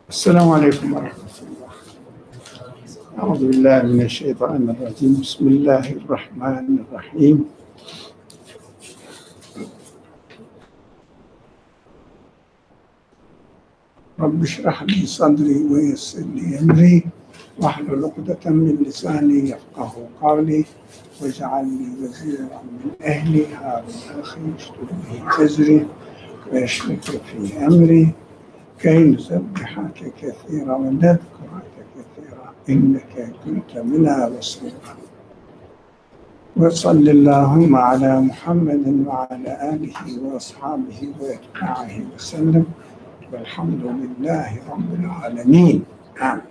السلام عليكم ورحمة الله. أعوذ بالله من الشيطان الرجيم. بسم الله الرحمن الرحيم. رب اشرح لي صدري ويسر لي أمري واحلل عقدة من لساني يفقه قولي واجعل لي وزيرا من أهلي هارون أخي اشدد به أزري ويشرك في أمري كي نسبحك كثيرا ونذكرك كثيرا إنك كنت بنا بصيرا. وصل اللهم على محمد وعلى آله وأصحابه وأتباعه وسلم والحمد لله رب العالمين. آمين.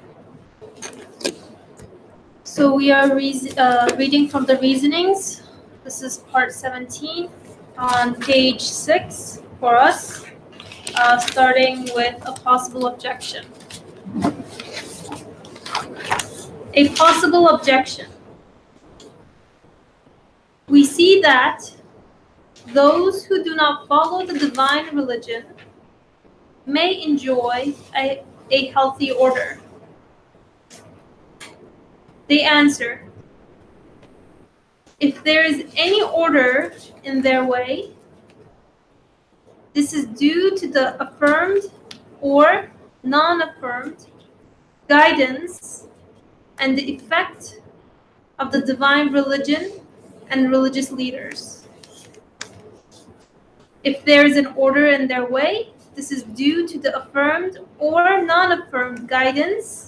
So we are reading from the reasonings. This is part 17 on page 6 for us, starting with a possible objection. A possible objection. We see that those who do not follow the divine religion may enjoy a healthy order. They answer, if there is any order in their way, this is due to the affirmed or non-affirmed guidance and the effect of the divine religion and religious leaders. If there is an order in their way, this is due to the affirmed or non-affirmed guidance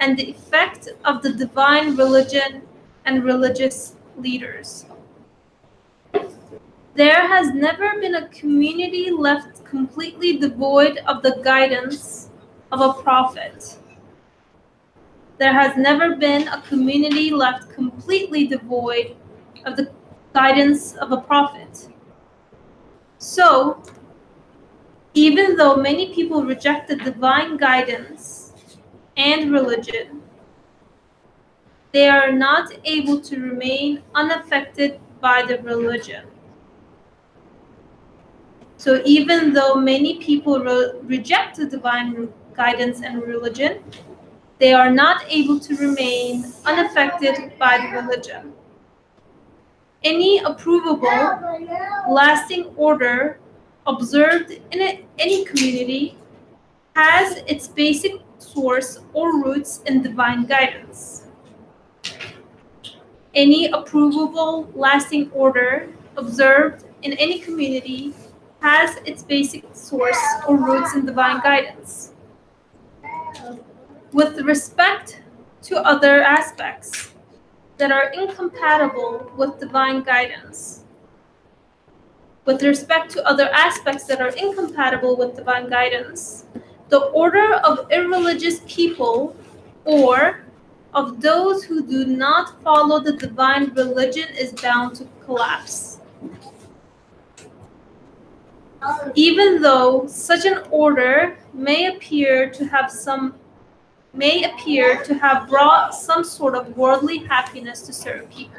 and the effect of the divine religion and religious leaders. There has never been a community left completely devoid of the guidance of a prophet. There has never been a community left completely devoid of the guidance of a prophet. So, even though many people reject the divine guidance and religion, they are not able to remain unaffected by the religion. So even though many people reject the divine guidance and religion, they are not able to remain unaffected by the religion. Any approvable, lasting order observed in any community has its basic source or roots in divine guidance. Any approvable, lasting order observed in any community has its basic source or roots in divine guidance. With respect to other aspects that are incompatible with divine guidance, the order of irreligious people or of those who do not follow the divine religion is bound to collapse. Even though such an order may appear to have brought some sort of worldly happiness to certain people.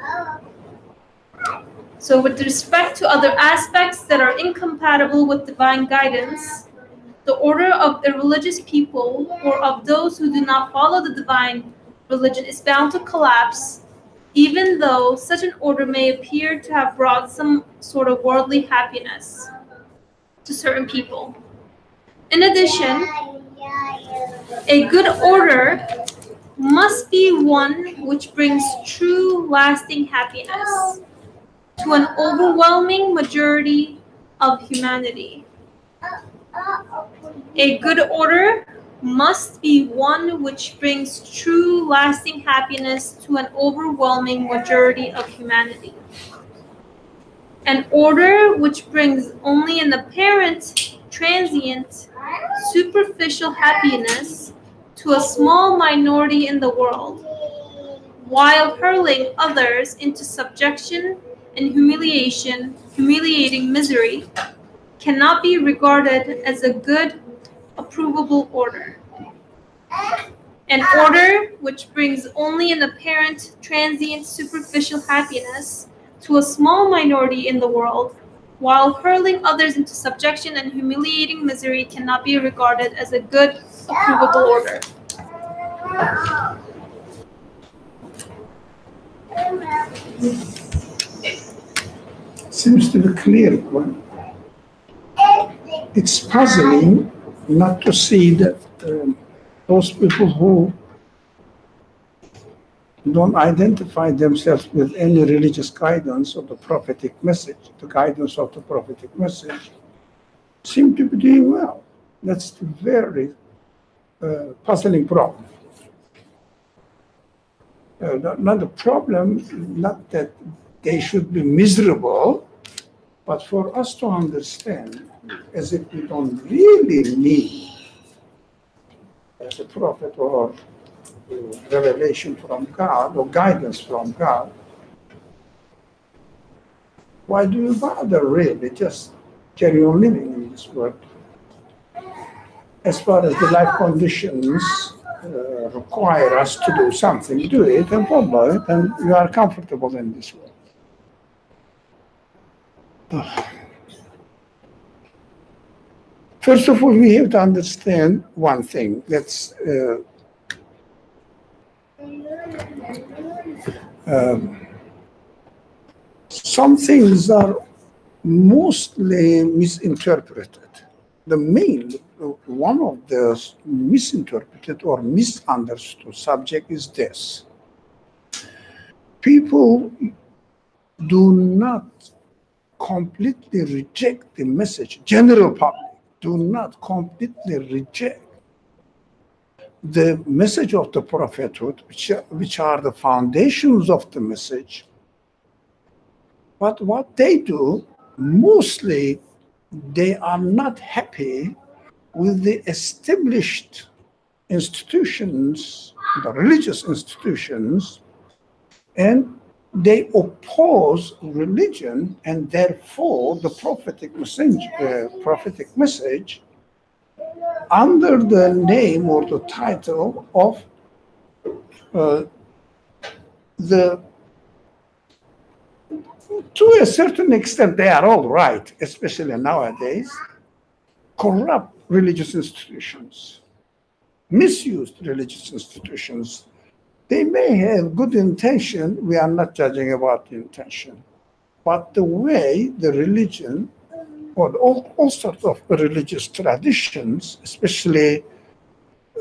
So with respect to other aspects that are incompatible with divine guidance, the order of irreligious people or of those who do not follow the divine religion is bound to collapse, even though such an order may appear to have brought some sort of worldly happiness to certain people. In addition, a good order must be one which brings true, lasting happiness to an overwhelming majority of humanity. A good order must be one which brings true, lasting happiness to an overwhelming majority of humanity. An order which brings only an apparent, transient, superficial happiness to a small minority in the world, while hurling others into subjection and humiliating misery, cannot be regarded as a good, approvable order. An order which brings only an apparent, transient, superficial happiness to a small minority in the world, while hurling others into subjection and humiliating misery, cannot be regarded as a good, approvable order? Seems to be clear. It's puzzling not to see that those people who don't identify themselves with any religious guidance of the prophetic message, the guidance of the prophetic message, seem to be doing well. That's the very puzzling problem. Not the problem, not that they should be miserable, but for us to understand, as if we don't really need as a prophet or revelation from God or guidance from God, why do you bother really just carry on living in this world? As far as the life conditions require us to do something, do it and follow it, and you are comfortable in this world. First of all, we have to understand one thing. That's some things are mostly misinterpreted. One of the misinterpreted or misunderstood subject is this. People do not completely reject the message. General public do not completely reject the message of the prophethood, which are the foundations of the message. But what they do, mostly, they are not happy with the established institutions, the religious institutions, and they oppose religion, and therefore the prophetic message under the name or the title of to a certain extent, they are all right, especially nowadays, corrupt religious institutions, misused religious institutions. They may have good intention, we are not judging about the intention, but the way the religion, or all sorts of religious traditions, especially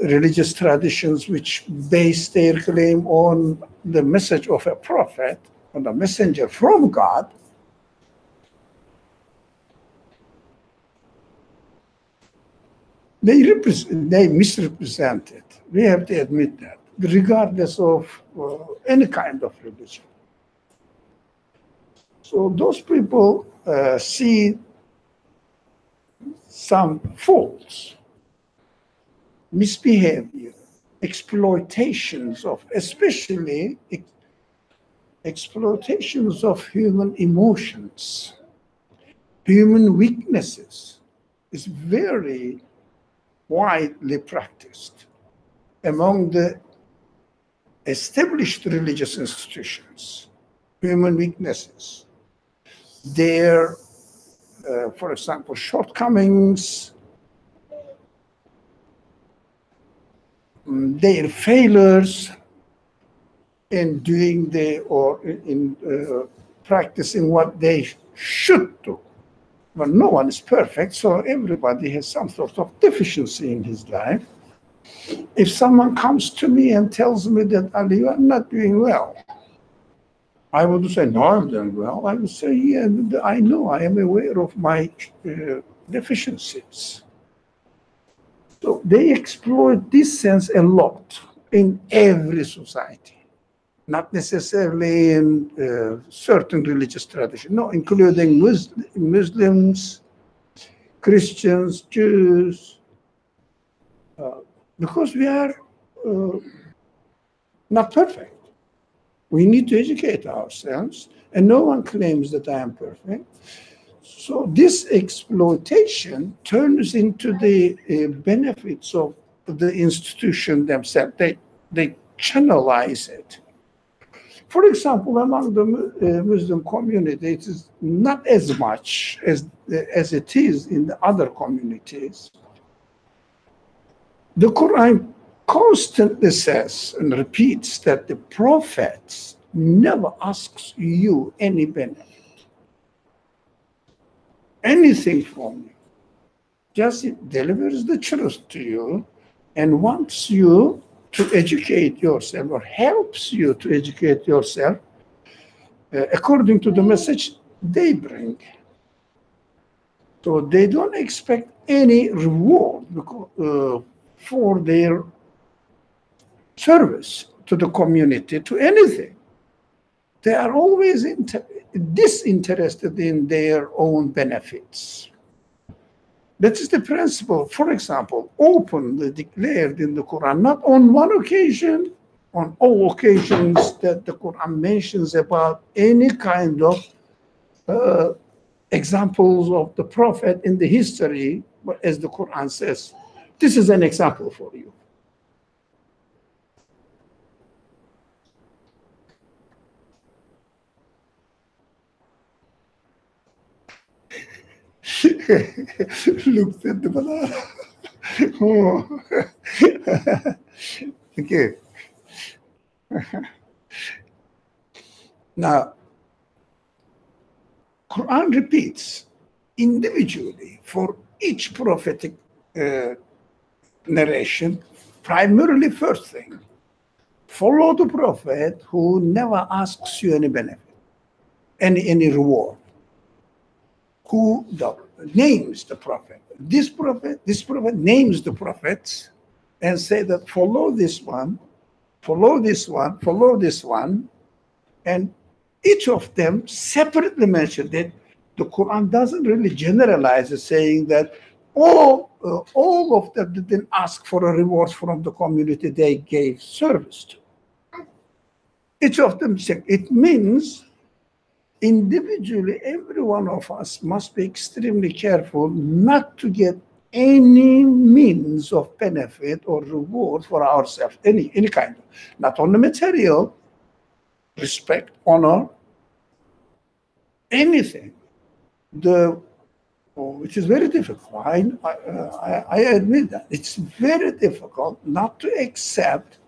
religious traditions which base their claim on the message of a prophet, on the messenger from God, they misrepresent it. We have to admit that, regardless of any kind of religion. So those people see some faults, misbehavior, exploitations of, especially exploitations of human emotions, human weaknesses, is very widely practiced among the established religious institutions. Human weaknesses, their, for example, shortcomings, their failures in doing in practicing what they should do. Well, no one is perfect, so everybody has some sort of deficiency in his life. If someone comes to me and tells me that, Ali, you are not doing well, I would say, no, I'm doing well. I would say, yeah, I know, I am aware of my deficiencies. So they exploit this sense a lot in every society. Not necessarily in certain religious tradition, no, including Muslims, Christians, Jews, because we are not perfect. We need to educate ourselves, and no one claims that I am perfect. So this exploitation turns into the benefits of the institution themselves. They channelize it. For example, among the Muslim community, it is not as much as it is in the other communities. The Quran constantly says and repeats that the prophets never asks you any benefit, anything from you. Just delivers the truth to you and wants you to educate yourself or helps you to educate yourself according to the message they bring. So they don't expect any reward for their service to the community, to anything. They are always disinterested in their own benefits. That is the principle, for example, openly declared in the Quran, not on one occasion, on all occasions that the Quran mentions about any kind of examples of the Prophet in the history, as the Quran says. This is an example for you. Looked at the banana. Oh. Okay. Now, Quran repeats individually for each prophetic narration, primarily first thing, follow the prophet who never asks you any benefit, any reward, who names the prophet. This prophet names the prophets and say that follow this one, follow this one, follow this one, and each of them separately mentioned it. The Quran doesn't really generalize it, saying that all of them didn't ask for a reward from the community they gave service to. Each of them said it means individually, every one of us must be extremely careful not to get any means of benefit or reward for ourselves, any kind of, not only material, respect, honor, anything. Which is very difficult. I admit that. It's very difficult not to accept,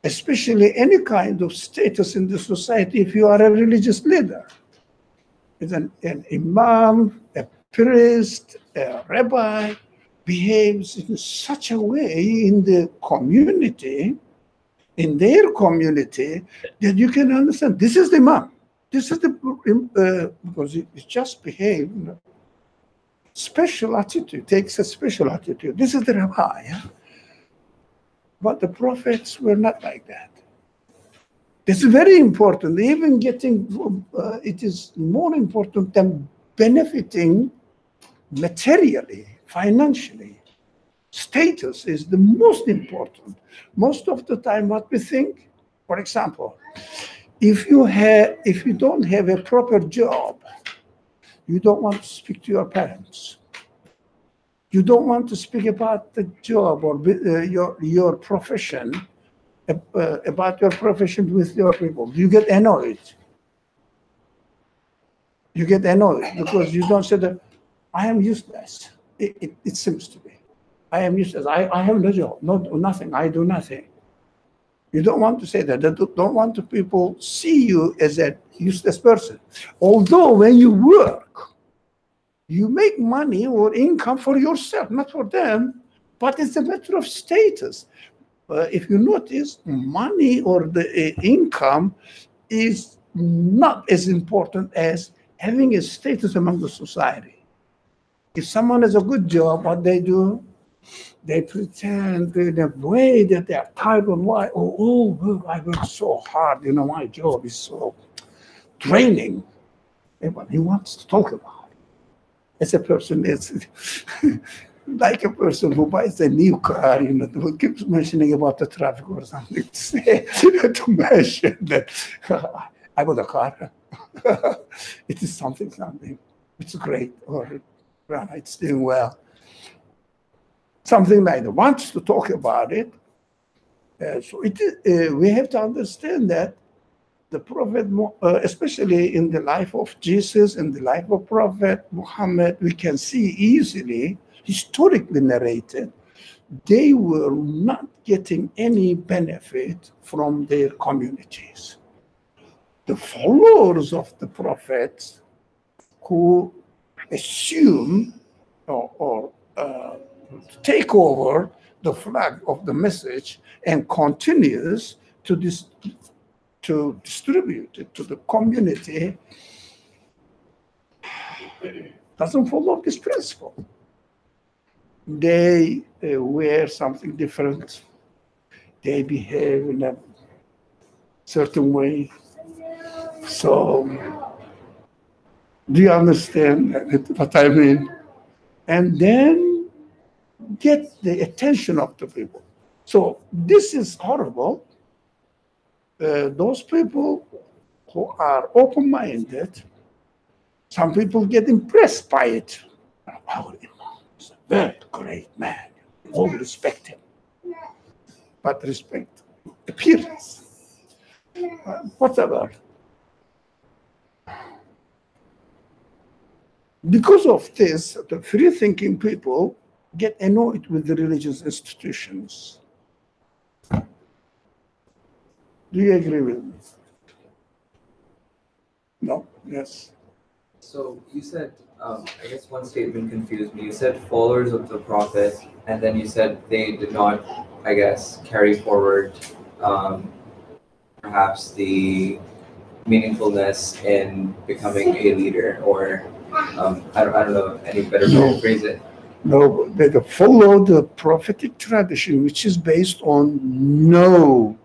especially any kind of status in the society if you are a religious leader. It's an imam, a priest, a rabbi behaves in such a way in the community, in their community, that you can understand this is the imam. This is because it just behaves, special attitude, takes a special attitude. This is the rabbi. Yeah? But the prophets were not like that. It's very important. Even getting, it is more important than benefiting materially, financially. Status is the most important. Most of the time, what we think, for example, if you don't have a proper job, you don't want to speak to your parents. You don't want to speak about the job or your profession, about your profession with your people. You get annoyed. You get annoyed because you don't say that, I am useless. It seems to be. I am useless. I have no job, nothing. I do nothing. You don't want to say that. You don't want to people see you as a useless person. Although when you work, you make money or income for yourself, not for them, but it's a matter of status. If you notice, money or the income is not as important as having a status among the society. If someone has a good job, what they do, they pretend in a way that they are tired of life. I work so hard, my job is so draining. But he wants to talk about it. As a person, it's like a person who buys a new car, who keeps mentioning about the traffic or something to say, to mention that I bought a car. It is something. It's great, or it's doing well. Something like that. Wants to talk about it. So we have to understand that the Prophet, especially in the life of Jesus and the life of Prophet Muhammad, we can see easily, historically narrated, they were not getting any benefit from their communities. The followers of the prophets who assume or take over the flag of the message and continues to distribute it to the community doesn't follow this principle. They wear something different. They behave in a certain way. So, do you understand what I mean? And then get the attention of the people. So this is horrible. Those people who are open-minded, some people get impressed by it. Our Imam is a very great man. All respect him. But respect appearance. Whatever. Because of this, the free-thinking people get annoyed with the religious institutions. Do you agree with me? No? Yes. So you said, I guess one statement confused me. You said followers of the Prophet, and then you said they did not, I guess, carry forward perhaps the meaningfulness in becoming a leader, or I don't know any better way to phrase it. No, they follow the prophetic tradition, which is based on no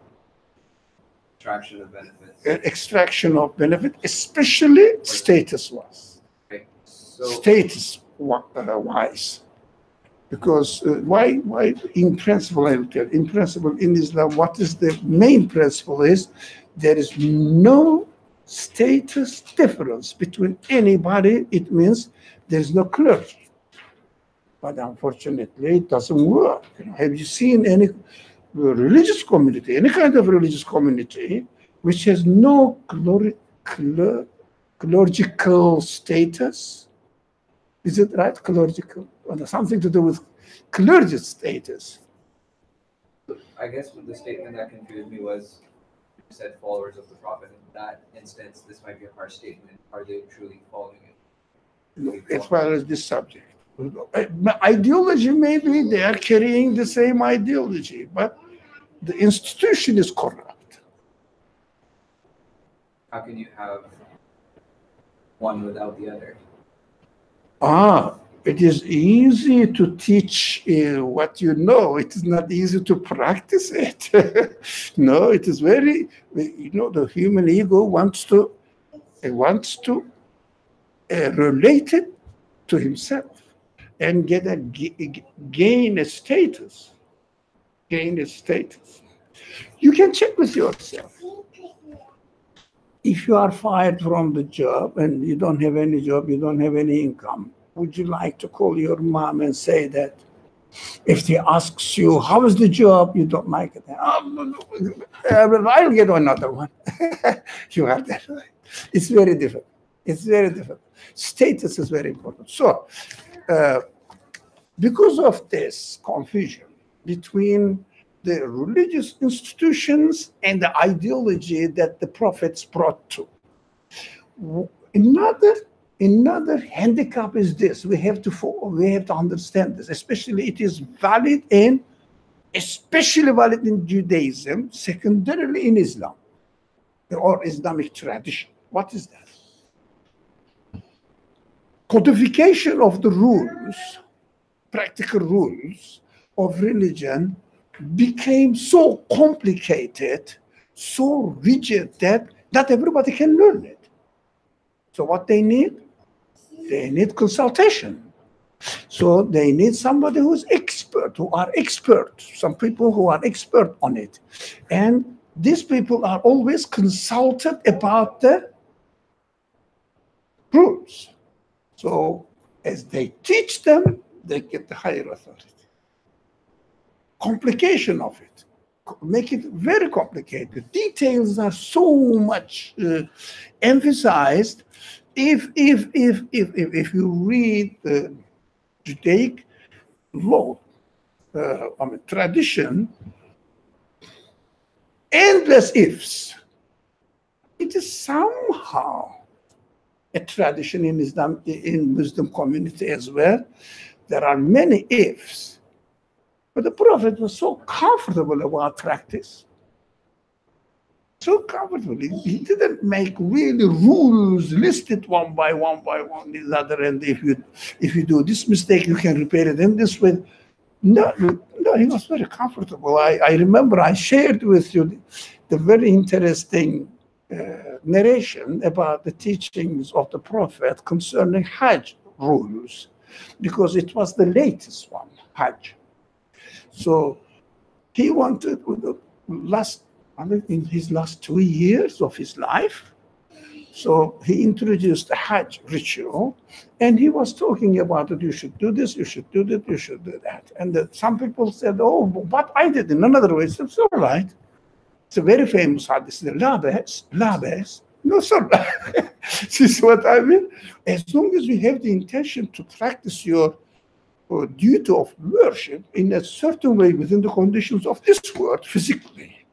Extraction of benefits. extraction of benefit, especially status-wise. Okay. So Status-wise. Because why in principle, I will tell you, in principle in Islam, what is the main principle is there is no status difference between anybody. It means there's no clergy. But unfortunately, it doesn't work. Have you seen any religious community, any kind of religious community, which has no clerical status? Is it right, clerical? Or something to do with clergy status? I guess the statement that confused me was you said followers of the Prophet. In that instance, this might be a harsh statement. Are they truly following it? As far as this subject. Ideology, maybe they are carrying the same ideology, but the institution is corrupt. How can you have one without the other? It is easy to teach what you know. It is not easy to practice it. No, it is very, the human ego wants to relate it to himself and gain a status. Gain a status. You can check with yourself. If you are fired from the job and you don't have any job, you don't have any income, would you like to call your mom and say that if she asks you, how is the job, you don't like it? I'll get another one. You are that way. It's very difficult. It's very difficult. Status is very important. So, because of this confusion between the religious institutions and the ideology that the prophets brought to, another handicap is this: we have to understand this. Especially, it is valid especially valid in Judaism, secondarily in Islam or Islamic tradition. What is that? Codification of the rules, practical rules of religion became so complicated, so rigid that not everybody can learn it. So what they need? They need consultation. So they need somebody who's expert, some people who are expert on it. And these people are always consulted about the rules. So as they teach them, they get the higher authority. Complication of it, make it very complicated. Details are so much emphasized. If you read the Judaic law, tradition, endless ifs. It is somehow a tradition in Islam, in Muslim community as well. There are many ifs, but the Prophet was so comfortable about practice. So comfortable. He didn't make really rules listed one by one, this other, and if you do this mistake, you can repair it in this way. No, he was very comfortable. I remember I shared with you the very interesting narration about the teachings of the Prophet concerning Hajj rules, because it was the latest one, Hajj. So he wanted, in his last 2 years of his life, so he introduced the Hajj ritual, and he was talking about it. You should do this, you should do that, you should do that. And some people said, oh, but I did in another way. So it's all right. It's a very famous hadith. Labes. No, sir. This is what I mean. As long as you have the intention to practice your duty of worship in a certain way within the conditions of this world physically,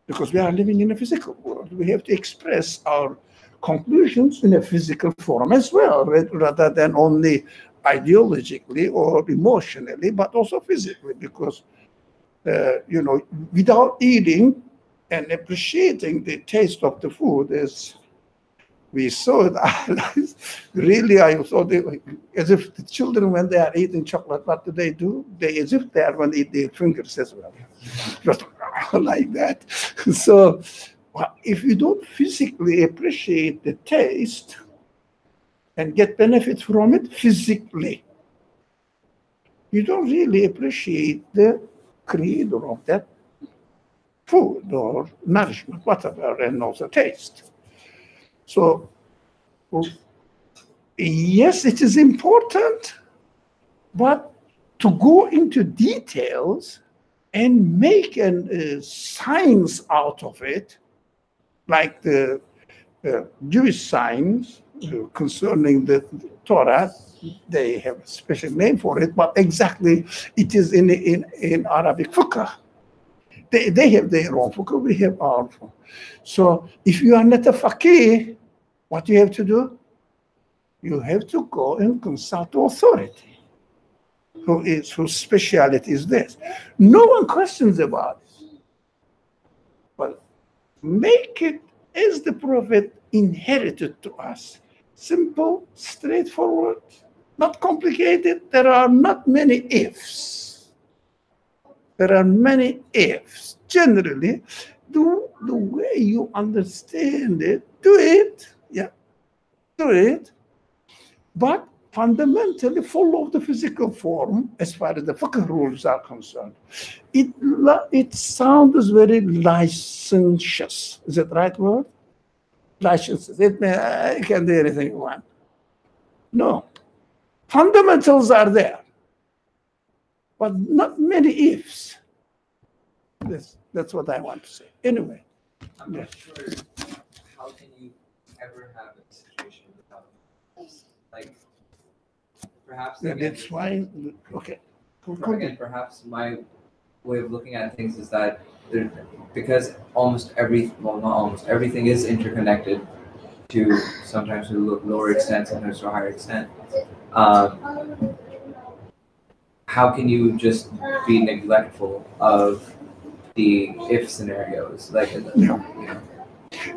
because we are living in a physical world, we have to express our conclusions in a physical form as well, rather than only ideologically or emotionally, but also physically, because without eating and appreciating the taste of the food, as we saw it, really, I thought as if the children, when they are eating chocolate, what do? They as if they are going to eat their fingers as well, just like that. So, if you don't physically appreciate the taste and get benefit from it physically, you don't really appreciate the creator of that food or nourishment, whatever, and also taste. So, yes, it is important, but to go into details and make a science out of it, like the Jewish science concerning the Torah, they have a special name for it, but exactly it is in Arabic fiqh. They have their own fiqh, we have our own. So if you are not a faqih, what you have to do? You have to go and consult the authority, whose speciality is this. No one questions about it. But make it as the Prophet inherited to us. Simple, straightforward, not complicated. There are not many ifs. There are many ifs. Generally, do the way you understand it, do it. Yeah, do it. But fundamentally follow the physical form as far as the fiqh rules are concerned. It sounds very licentious. Is it the right word? Licentious. It means I can do anything you want. No. Fundamentals are there, but not many ifs. That's what I want to say. Anyway. I'm not sure how can you ever have a situation without, like, perhaps That's why, okay. Again, perhaps my way of looking at things is that because not almost everything is interconnected to sometimes to a lower extent, sometimes to a higher extent. How can you just be neglectful of the if scenarios?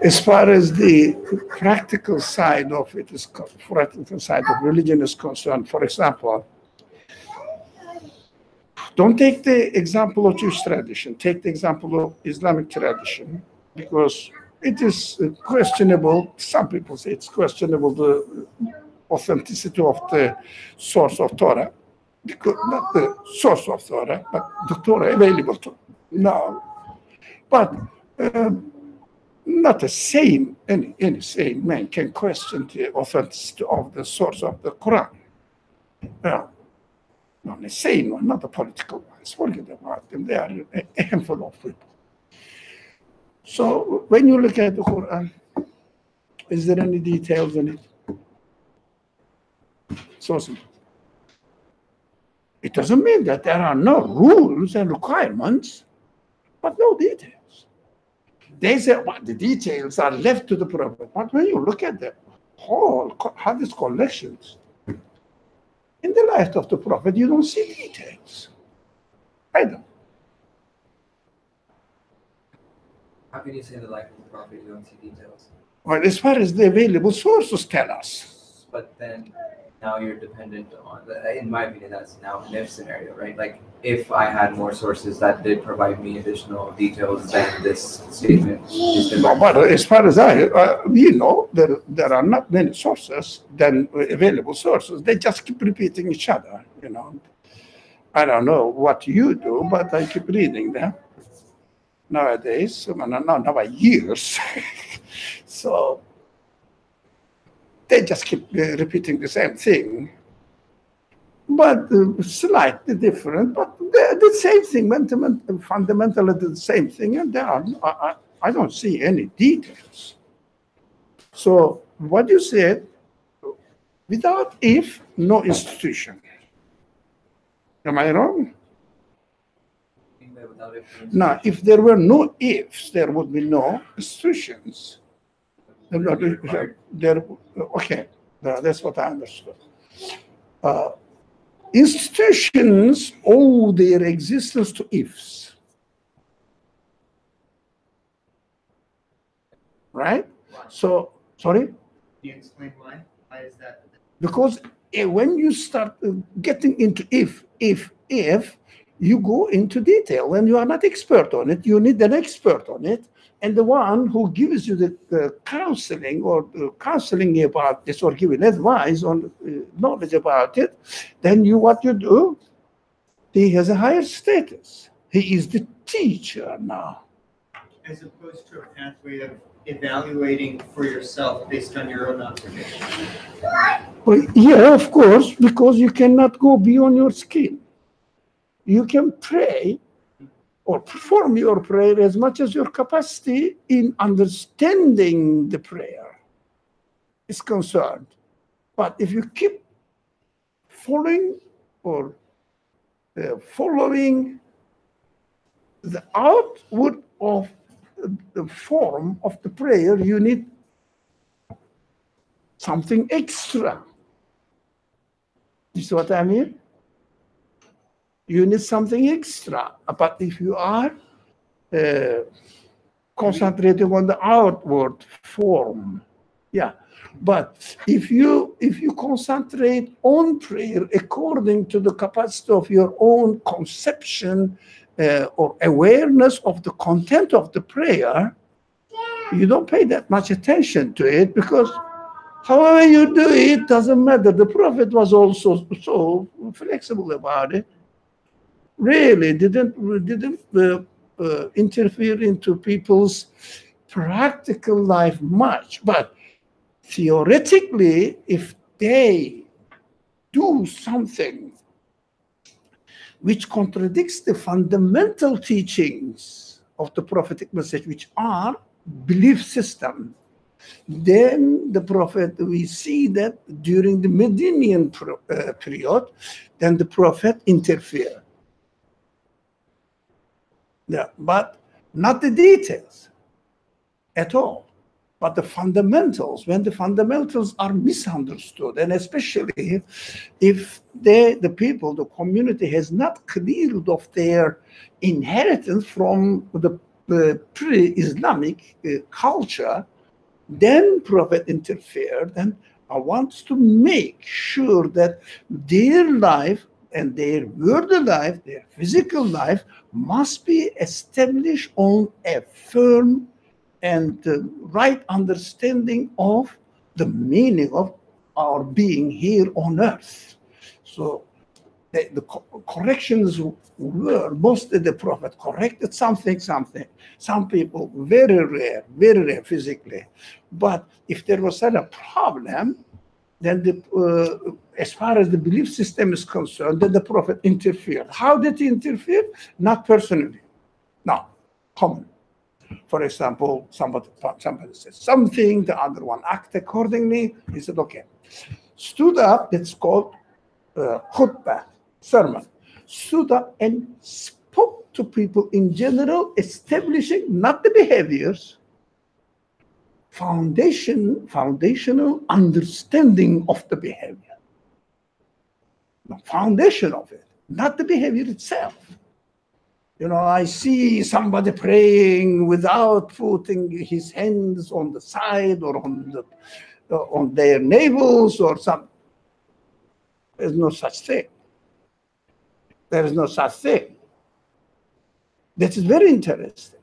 As far as the practical side of it is, practical side of religion is concerned, for example, don't take the example of Jewish tradition. Take the example of Islamic tradition, because it is questionable. Some people say it's questionable the authenticity of the source of Torah, because not the source of Torah, but the Torah available to now. But not a sane, any sane man can question the authenticity of the source of the Quran. Not a sane one, not the political ones. Forget about them. They are a handful of people. So when you look at the Quran, is there any details in it? So simple. It doesn't mean that there are no rules and requirements, but no details. They say, well, the details are left to the Prophet. But when you look at the whole hadith collections, in the life of the Prophet, you don't see details. I don't. How can you say the life of the Prophet you don't see details? Well, as far as the available sources tell us. But then now you're dependent on, in my opinion, that's now an if scenario, right? Like if I had more sources that did provide me additional details than this statement. No, but as far as we know, there are not many sources than available sources. They just keep repeating each other, you know. I don't know what you do, but I keep reading them nowadays, now years. So they just keep repeating the same thing, but slightly different, but the same thing, fundamentally the same thing, and I don't see any details. So what you said, without if, no institution. Am I wrong? Now, if there were no ifs, there would be no institutions. Okay, that's what I understood. Institutions owe their existence to ifs. Right? So, sorry? Can you explain why? Why is that? Because when you start getting into if, you go into detail and you are not expert on it. You need an expert on it. And the one who gives you the counseling or counseling about this or giving advice on knowledge about it, then what you do, he has a higher status. He is the teacher now. As opposed to a pathway of evaluating for yourself based on your own observation. Well, yeah, of course, because you cannot go beyond your skill. You can pray or perform your prayer as much as your capacity in understanding the prayer is concerned. But if you keep following the outward of the form of the prayer, you need something extra. You see what I mean? You need something extra. But if you are concentrating on the outward form, yeah. But if you concentrate on prayer according to the capacity of your own conception or awareness of the content of the prayer, you don't pay that much attention to it, because however you do it, doesn't matter. The Prophet was also so flexible about it. Really didn't interfere into people's practical life much. But theoretically, if they do something which contradicts the fundamental teachings of the prophetic message, which are belief system, then the Prophet, we see that during the Medinian period, then the Prophet interfered. Yeah, but not the details at all, but the fundamentals. When the fundamentals are misunderstood, and especially if the people, the community has not cleared of their inheritance from the pre-Islamic culture, then Prophet interfered and wants to make sure that their life and their worldly life, their physical life, must be established on a firm and right understanding of the meaning of our being here on earth. So the corrections were, mostly the Prophet corrected something. Some people, very rare physically. But if there was a problem, then as far as the belief system is concerned, then the Prophet interfered. How did he interfere? Not personally. No, common. For example, somebody said something, the other one acted accordingly. He said, okay. Stood up, it's called khutbah. sermon, stood up and spoke to people in general, establishing not the behaviors, foundational understanding of the behavior. The foundation of it, not the behavior itself. You know, I see somebody praying without putting his hands on the side or on their navels or something. There's no such thing. There is no such thing. That is very interesting.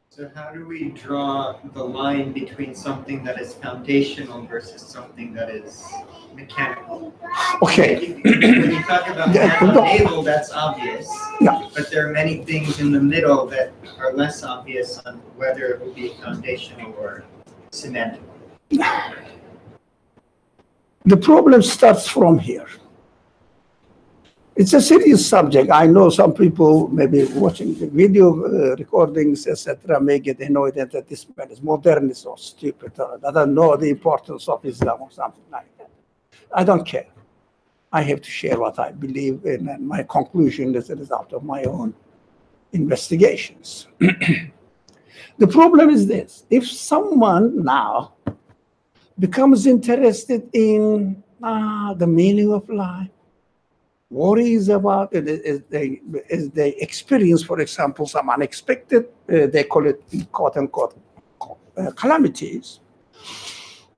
So how do we draw the line between something that is foundational versus something that is mechanical? Okay. When you talk about hand on navel, that's obvious. Yeah. But there are many things in the middle that are less obvious on whether it will be foundational or semantic. The problem starts from here. It's a serious subject. I know some people maybe watching the video recordings, etc., may get annoyed that this man is modernist or stupid or doesn't know the importance of Islam or something like that. I don't care. I have to share what I believe in, and my conclusion is a result of my own investigations. The problem is this. If someone now becomes interested in the meaning of life, worries about it, as they experience, for example, some unexpected, they call it quote unquote calamities.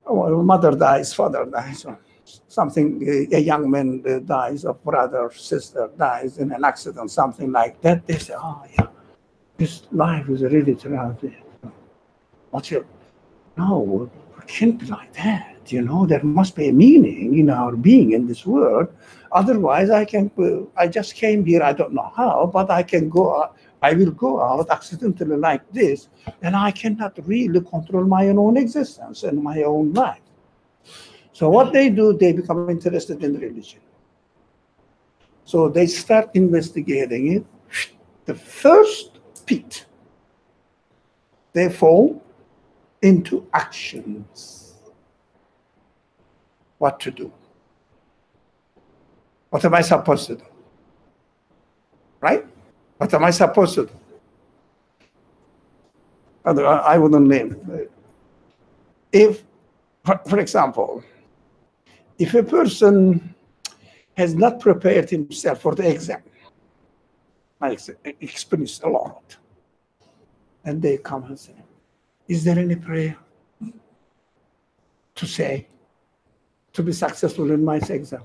Oh, mother dies, father dies, or something, a young man dies, or brother, sister dies in an accident, something like that. They say, oh yeah, this life is really tragic. What's your, no, it can't be like that. You know, there must be a meaning in our being in this world. Otherwise, I just came here, I don't know how, but I will go out accidentally like this, and I cannot really control my own existence and my own life. So what they do, they become interested in religion. So they start investigating it. The first pit, they fall into actions. What to do? What am I supposed to do? Right? What am I supposed to do? I wouldn't name. If, for example, if a person has not prepared himself for the exam, I experienced a lot, and they come and say, is there any prayer to say to be successful in my exam?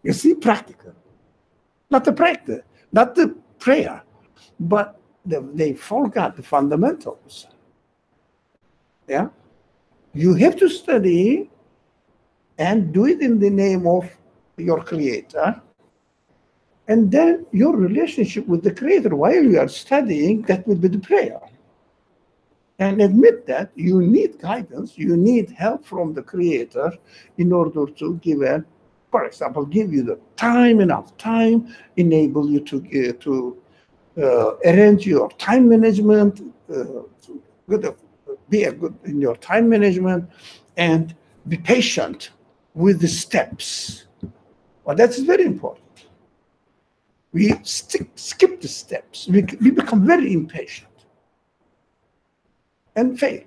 You see, practical. Not the practice, not the prayer, but they forgot the fundamentals. Yeah? You have to study and do it in the name of your Creator. And then your relationship with the Creator while you are studying, that will be the prayer. And admit that you need guidance, you need help from the Creator in order to give for example, give you the time, enough time, enable you to arrange your time management, be good in your time management, and be patient with the steps. Well, that's very important. We skip the steps. We become very impatient and fail.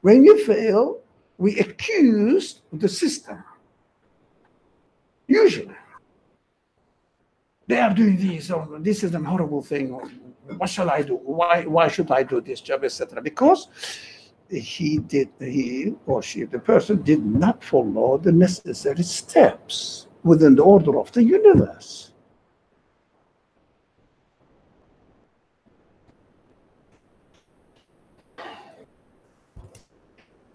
When you fail, we accuse the system. Usually, they are doing this, or this is a horrible thing, or what shall I do? Why should I do this job, etc.? Because he or she, the person, did not follow the necessary steps within the order of the universe.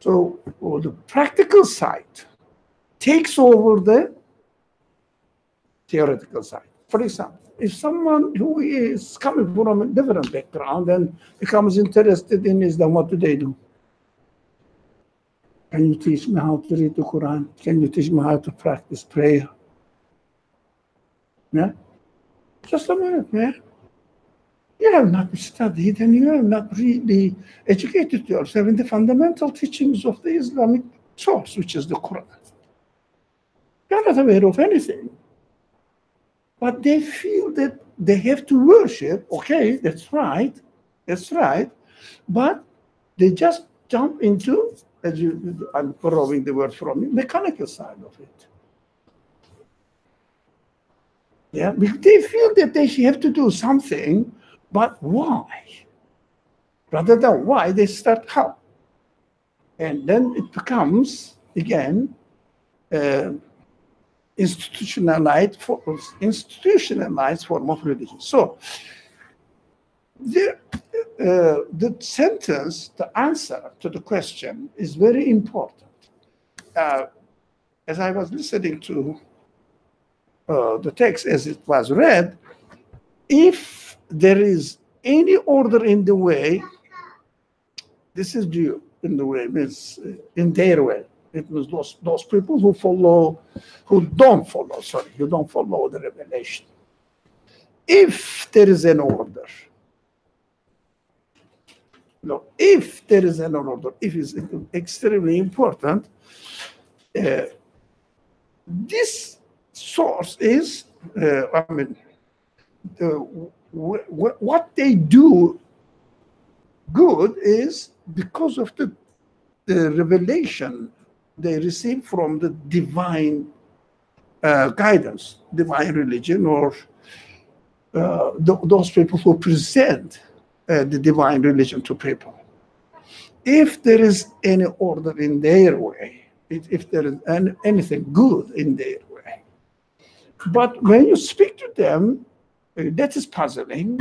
So the practical side takes over the theoretical side. For example, if someone who is coming from a different background and becomes interested in Islam, what do? Can you teach me how to read the Quran? Can you teach me how to practice prayer? Yeah? Just a minute, yeah? You have not studied and you have not really educated yourself in the fundamental teachings of the Islamic source, which is the Quran. They're not aware of anything. But they feel that they have to worship. Okay, that's right. That's right. But they just jump into, I'm borrowing the word from you, mechanical side of it. Yeah, because they feel that they have to do something, but why? Rather than why, they start how. And then it becomes, again, institutionalized form of religion. So the sentence, the answer to the question is very important. As I was listening to the text as it was read, if there is any order in the way, this is due in the way, means in their way. It means those people who don't follow the revelation. If there is an order, if there is an order, if it's extremely important, this source is, what they do good is because of the revelation they receive from the divine guidance, divine religion, or those people who present the divine religion to people. If there is any order in their way, if there is anything good in their way, but when you speak to them, that is puzzling.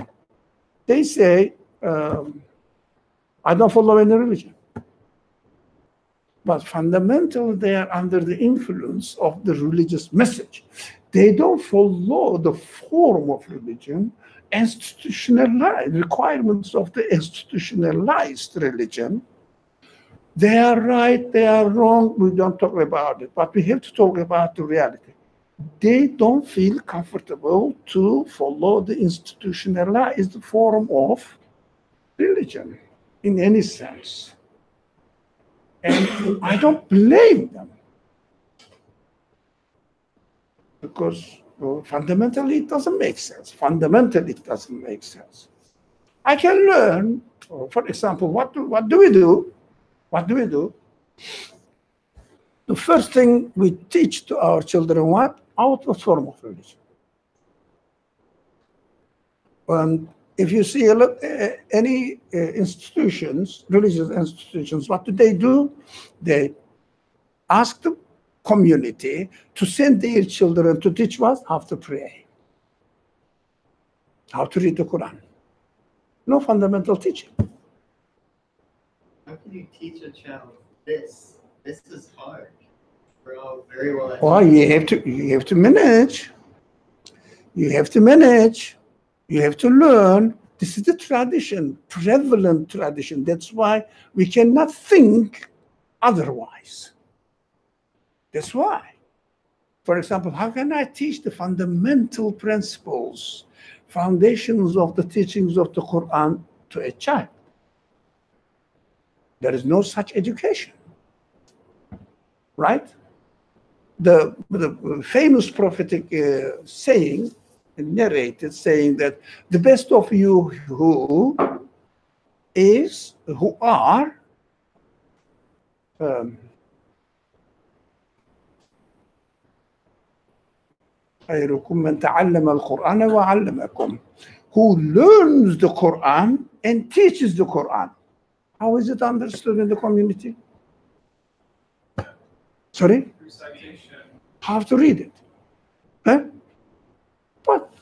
They say, I don't follow any religion. But fundamentally, they are under the influence of the religious message. They don't follow the form of religion, institutionalized requirements of the institutionalized religion. They are right, they are wrong, we don't talk about it, but we have to talk about the reality. They don't feel comfortable to follow the institutionalized form of religion in any sense. And I don't blame them, because fundamentally it doesn't make sense. Fundamentally it doesn't make sense. I can learn, for example, what do we do? What do we do? The first thing we teach to our children, what? Our form of religion. If you see any institutions, religious institutions, what do? They ask the community to send their children to teach what? How to pray, how to read the Quran. No fundamental teaching. How can you teach a child this? This is hard. We're all very well educated. Well, you have to manage. You have to manage. You have to learn. This is the tradition, prevalent tradition. That's why we cannot think otherwise. That's why. For example, how can I teach the fundamental principles, foundations of the teachings of the Quran to a child? There is no such education, right? The famous prophetic saying, narrated, saying that the best of you who are خيركم من تعلم القرآن وعلمكم, who learns the Quran and teaches the Quran. How is it understood in the community? Sorry? Recitation. How to read it? Huh? But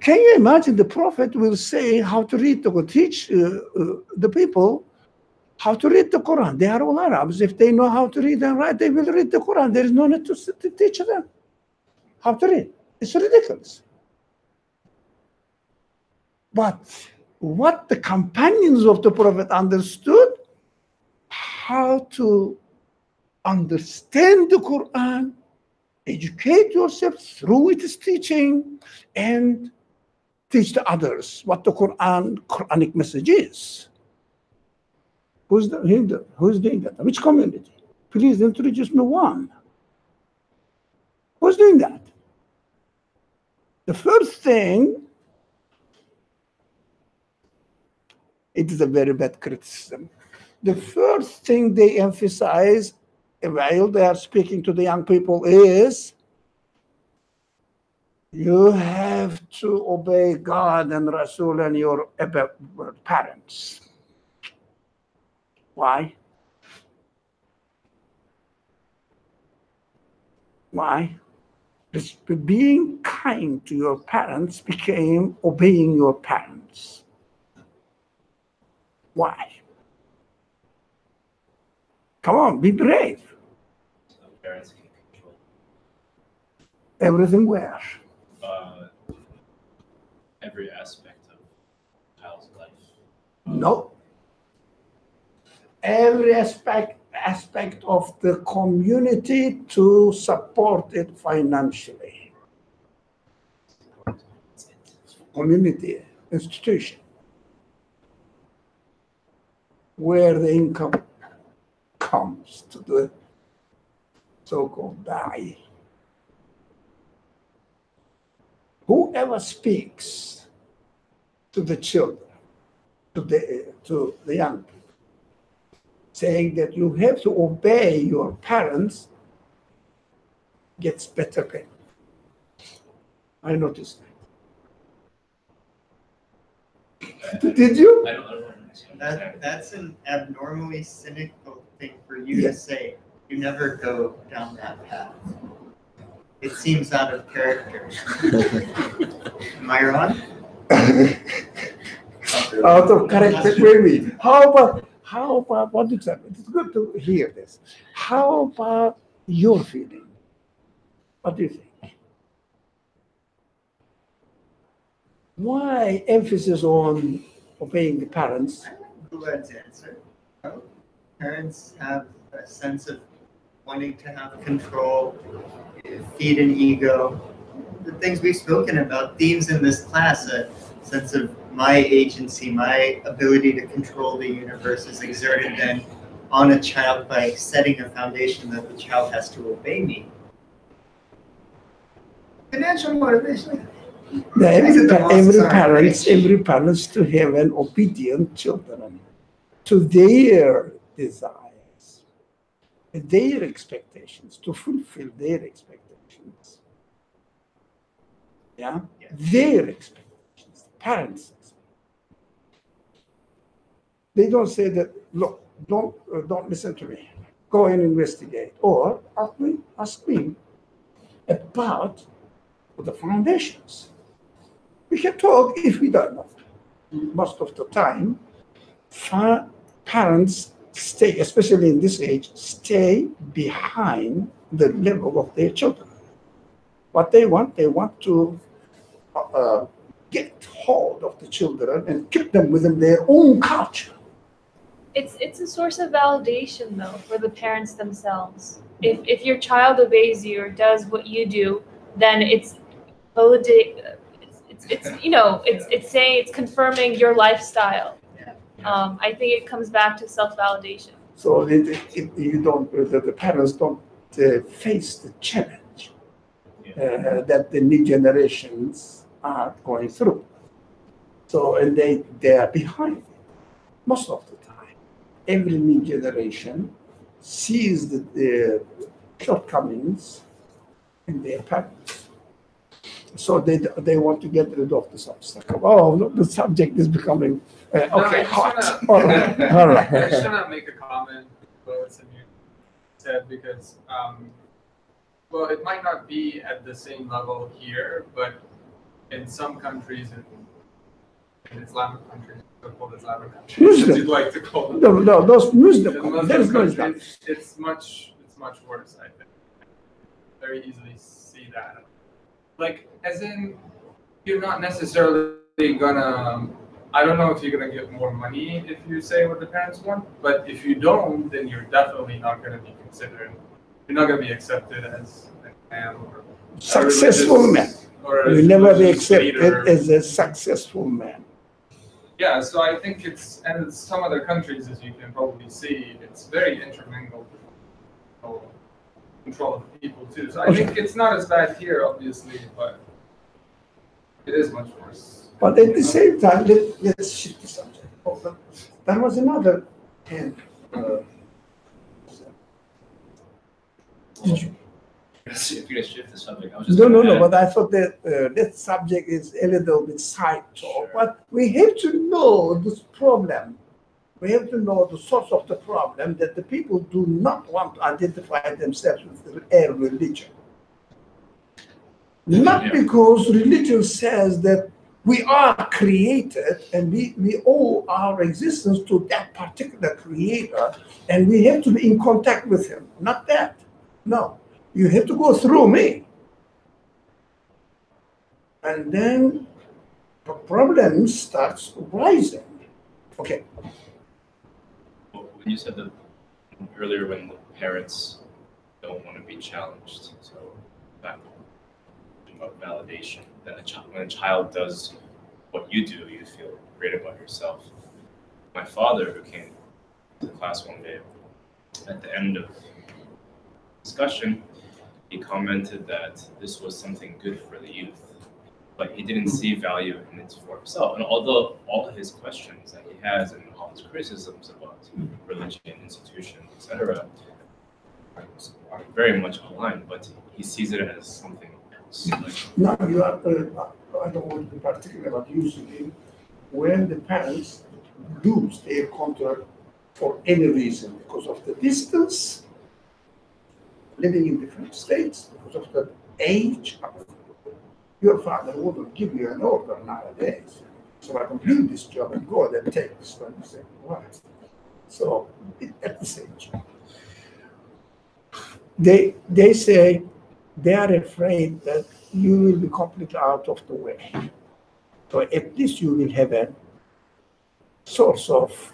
can you imagine the Prophet will say how to read teach the people how to read the Quran? They are all Arabs. If they know how to read and write, they will read the Quran. There is no need to teach them how to read. It's ridiculous. But what the companions of the Prophet understood, how to understand the Quran, educate yourself through its teaching, and teach the others what the Quranic message is. Who's doing that? Which community? Please introduce me one. was doing that. The first thing, it is a very bad criticism. The first thing they emphasize while they are speaking to the young people is you have to obey God and Rasul and your parents. Why? Why? Being kind to your parents became obeying your parents. Why? Come on, be brave. So parents can control Everything where? every aspect of a child's life. No. Every aspect of the community to support it financially. Community, institution, where the income comes to the so-called da'i. Whoever speaks to the children, to the young people, saying that you have to obey your parents, gets better pay. I noticed that. Did you? I don't understand. That's an abnormally cynical thing for you Yeah. to say. You never go down that path. It seems out of character. Am I wrong? Out of character, maybe. How about what you said? It's good to hear this. How about your feeling? What do you think? Why emphasis on obeying the parents? Goulad's answer. Well, parents have a sense of wanting to have control, feed an ego. The things we've spoken about, themes in this class, a sense of my agency, my ability to control the universe is exerted then on a child by setting a foundation that the child has to obey me. Financial motivation. Every parents to have an obedient children to their desires, their expectations, to fulfill their expectations. Yeah, their expectations, parents. They don't say that. Look, don't listen to me. Go and investigate, or ask me about the foundations. We can talk if we don't know. Most of the time, parents stay, especially in this age, stay behind the level of their children. What they want to get hold of the children and keep them within their own culture. It's a source of validation though for the parents themselves. If your child obeys you or does what you do, then it's saying, it's confirming your lifestyle. I think it comes back to self-validation. So the parents don't face the challenge that the new generations are going through. So, and they are behind it most of the time. Every new generation sees the shortcomings in their parents. So they want to get rid of this obstacle. Oh, look, the subject is becoming hot. All right. I just want to make a comment about what Samir said because, well, it might not be at the same level here, but in some countries, in Islamic countries, so-called Islamic countries, as you'd like to call them. No, those Muslim In countries, Muslim there is no Islam. countries, it's much worse, I think. Very easily see that. Like, as in, you're not necessarily gonna, I don't know if you're gonna get more money if you say what the parents want, but if you don't, then you're definitely not gonna be considered, you're not gonna be accepted as a man or Successful man. or You never be accepted leader. as a successful man. Yeah, so I think and in some other countries, as you can probably see, it's very intermingled. So control of the people too. So I Okay. think it's not as bad here, obviously, but it is much worse. But at the same time, let's shift the subject. Oh, but there was another hand. Did you? If you're gonna shift the subject, I was just No, gonna no, no, add- but I thought that that subject is a little bit side talk, but we have to know this problem. We have to know the source of the problem that the people do not want to identify themselves with a religion. Not Yeah. because religion says that we are created and we owe our existence to that particular creator and we have to be in contact with him. Not that. No. You have to go through me. And then the problem starts rising. Okay. When you said that earlier, when the parents don't want to be challenged, so that about validation, that when a child does what you do, you feel great about yourself. My father, who came to the class one day, at the end of discussion, he commented that this was something good for the youth, but he didn't see value in it for himself. And although all his questions that he has and all his criticisms about religion, institution, etc., are very much aligned, but he sees it as something else. Like, Now you are, I don't want to be particular about using it, when the parents lose their contact for any reason, because of the distance, living in different states, because of the age. Your father wouldn't give you an order nowadays. So I can do this job and go there and take this one. You say, what? So at this age, they say they are afraid that you will be completely out of the way. So at least you will have a source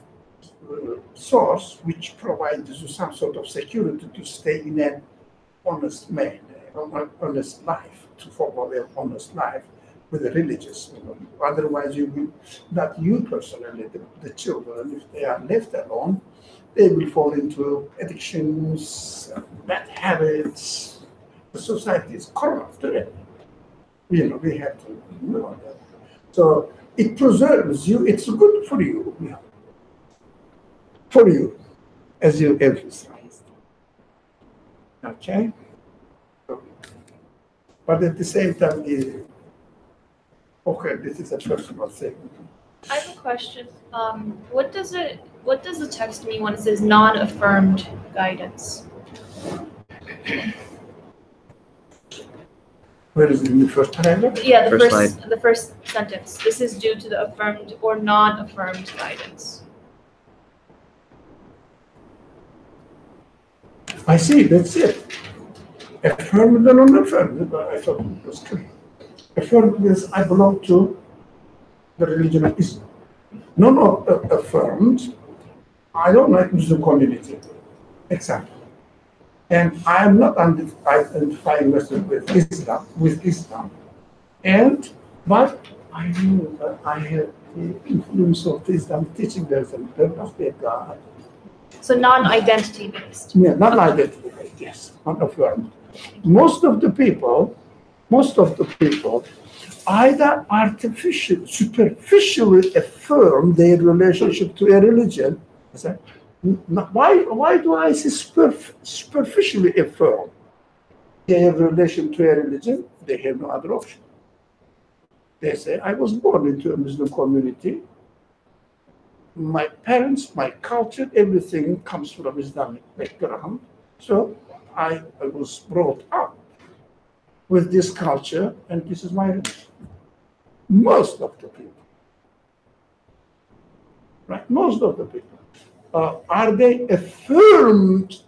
which provides you some sort of security to stay in an honest man, honest life, to follow an honest life with a religious. Otherwise, you will, not you personally, the children, if they are left alone, they will fall into addictions, bad habits. The society is corrupt today. We have to know that. So it preserves you. It's good for you. For you, as you emphasized. Okay? But at the same time, okay, this is a personal thing. I have a question. What does the text mean when it says non-affirmed guidance? Where is it in the first paragraph? Yeah, First the first sentence. This is due to the affirmed or non-affirmed guidance. I see, that's it. Affirmed and unaffirmed. I thought it was clear. Affirmed means I belong to the religion of Islam. Non-affirmed, I don't like Muslim community. Exactly. And I am not identifying myself with Islam. But I know that I have the influence of the Islam teaching there must be a God. So non-identity based. Yeah, not identity, yes, not affirmed. Most of the people either superficially affirm their relationship to a religion. Why do I say superficially affirm their relation to a religion? They have no other option. They say, I was born into a Muslim community. My parents, my culture, everything comes from Islamic background. So I was brought up with this culture, and this is my religion. Most of the people, right? Most of the people. Are they affirmed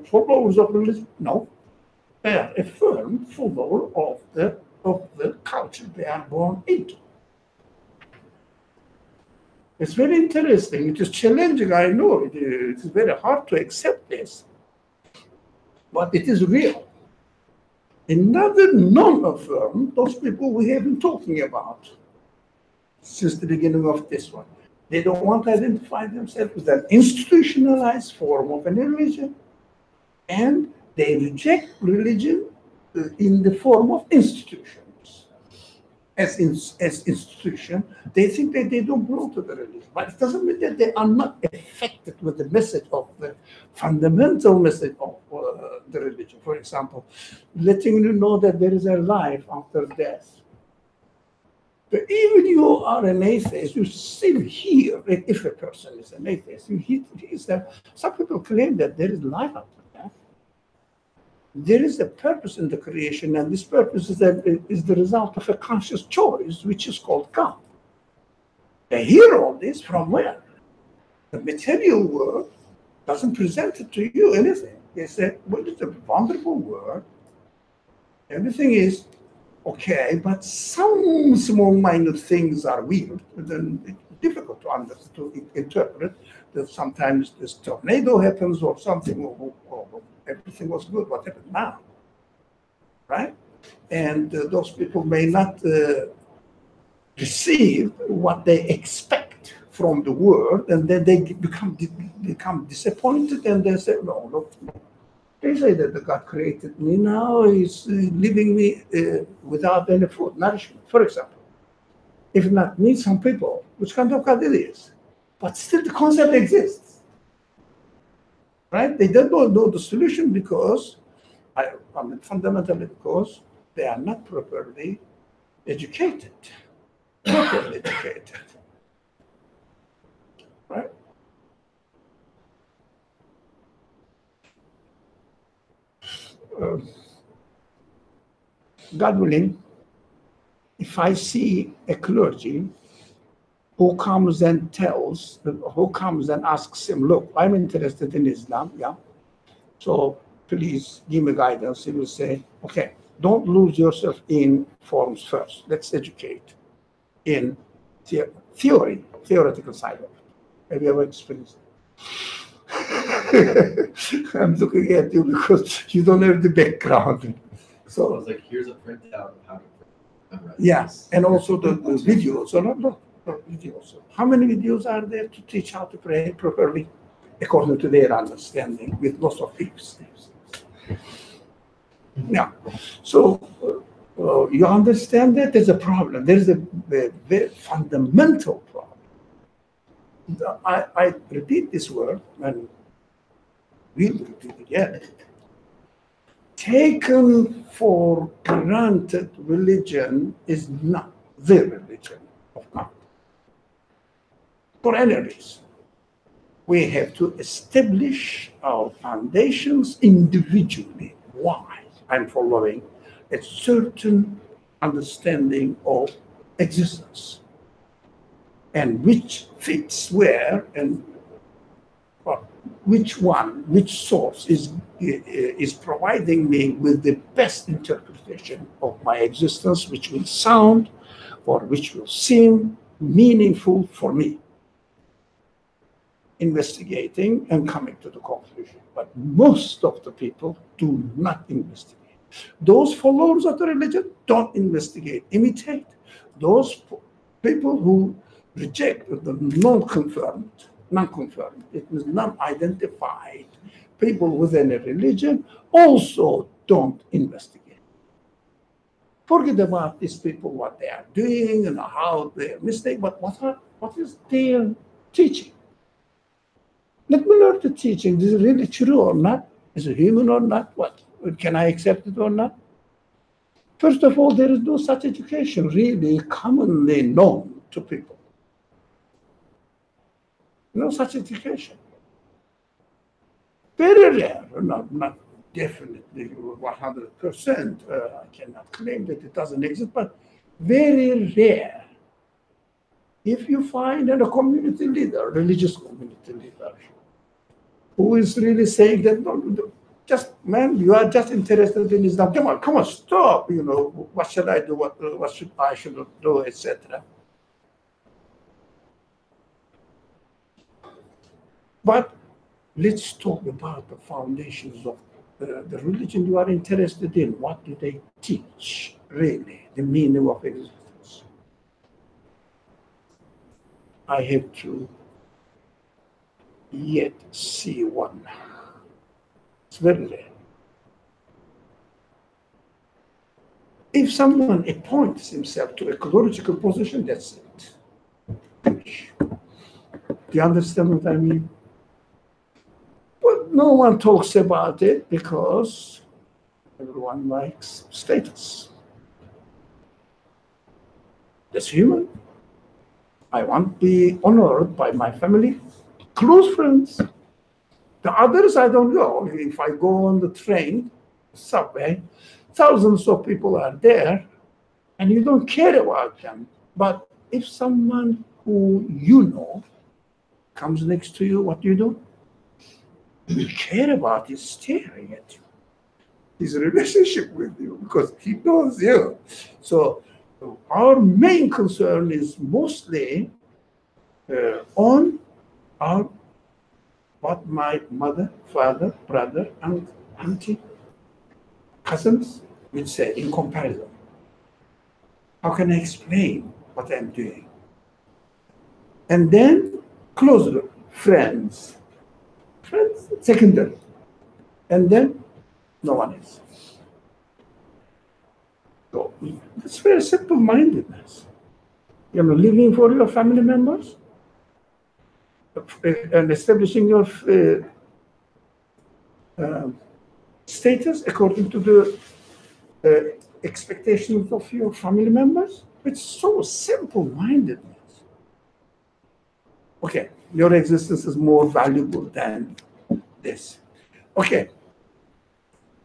followers of religion? No. They are affirmed followers of the culture they are born into. It's very interesting. It is challenging, I know. It is very hard to accept this. But it is real. Another non-affirmed, those people we have been talking about since the beginning of this one. They don't want to identify themselves with an institutionalized form of an religion, and They reject religion in the form of institutions. As institution, they think that they don't belong to the religion. But it doesn't mean that they are not affected with the message of the fundamental message of the religion. For example, letting you know that there is a life after death. But even you are an atheist, you still hear, if a person is an atheist, you hear that some people claim that there is life after death. There is a purpose in the creation, and this purpose is the result of a conscious choice, which is called God. They hear all this from where? The material world doesn't present it to you anything. They say, well, it's a wonderful world. Everything is okay, but some small minor things are weird, and then it's difficult to interpret. That sometimes this tornado happens or something, or everything was good. What happened now? Right? And those people may not receive what they expect from the world, and then they become disappointed, and they say, no, look. They say that the God created me, now he's leaving me without any food, nourishment, for example. If not me, some people, which kind of God it is. But still the concept exists. Right? They don't know the solution because, fundamentally because they are not properly educated. Properly educated. Right? God willing, if I see a clergy who comes and asks him, look, I'm interested in Islam, yeah, so please give me guidance. He will say, okay, don't lose yourself in forms first. Let's educate in theoretical side of it. Have you ever experienced it? I'm looking at you because you don't have the background. So I was like, here's a printout of how to memorize. Yeah, and also the videos. No, videos. How many videos are there to teach how to pray properly, according to their understanding, with lots of tips? Yeah. So you understand that there's a problem. There's a very fundamental problem. I repeat this word and we'll repeat it again. Taken for granted religion is not the religion of God. For any reason, we have to establish our foundations individually. Why? I'm following a certain understanding of existence and which fits where and which source is providing me with the best interpretation of my existence, which will sound or which will seem meaningful for me. Investigating and coming to the conclusion. But most of the people do not investigate. Those followers of the religion don't investigate, imitate. Those people who reject the non-confirmed, it means non-identified people within a religion also don't investigate. Forget about these people, what they are doing and how they are mistaken, but what is their teaching? Let me learn the teaching. Is it really true or not? Is it human or not? What? Can I accept it or not? First of all, there is no such education really commonly known to people. No such education. Very rare, not definitely 100%. I cannot claim that it doesn't exist, but very rare. If you find a community leader, religious community leader, who is really saying that, no, just, man, you are just interested in Islam. Come on, stop. What should I do? What should I do, etc. But let's talk about the foundations of the religion you are interested in. What do they teach, really, the meaning of existence? I have to yet see one. It's very rare. If someone appoints himself to a clerical position, that's it. Do you understand what I mean? But no one talks about it because everyone likes status. That's human. I want to be honored by my family, close friends. The others, I don't know. If I go on the train, subway, thousands of people are there, and you don't care about them. But if someone who you know comes next to you, what do? You care about is staring at you. His relationship with you because he knows you. So our main concern is mostly on our what my mother, father, brother, and auntie, cousins will say in comparison. How can I explain what I'm doing? And then closer friends, secondary, and then no one else. So it's very simple-mindedness. Living for your family members and establishing your status according to the expectations of your family members. It's so simple-mindedness. Okay, your existence is more valuable than this. Okay,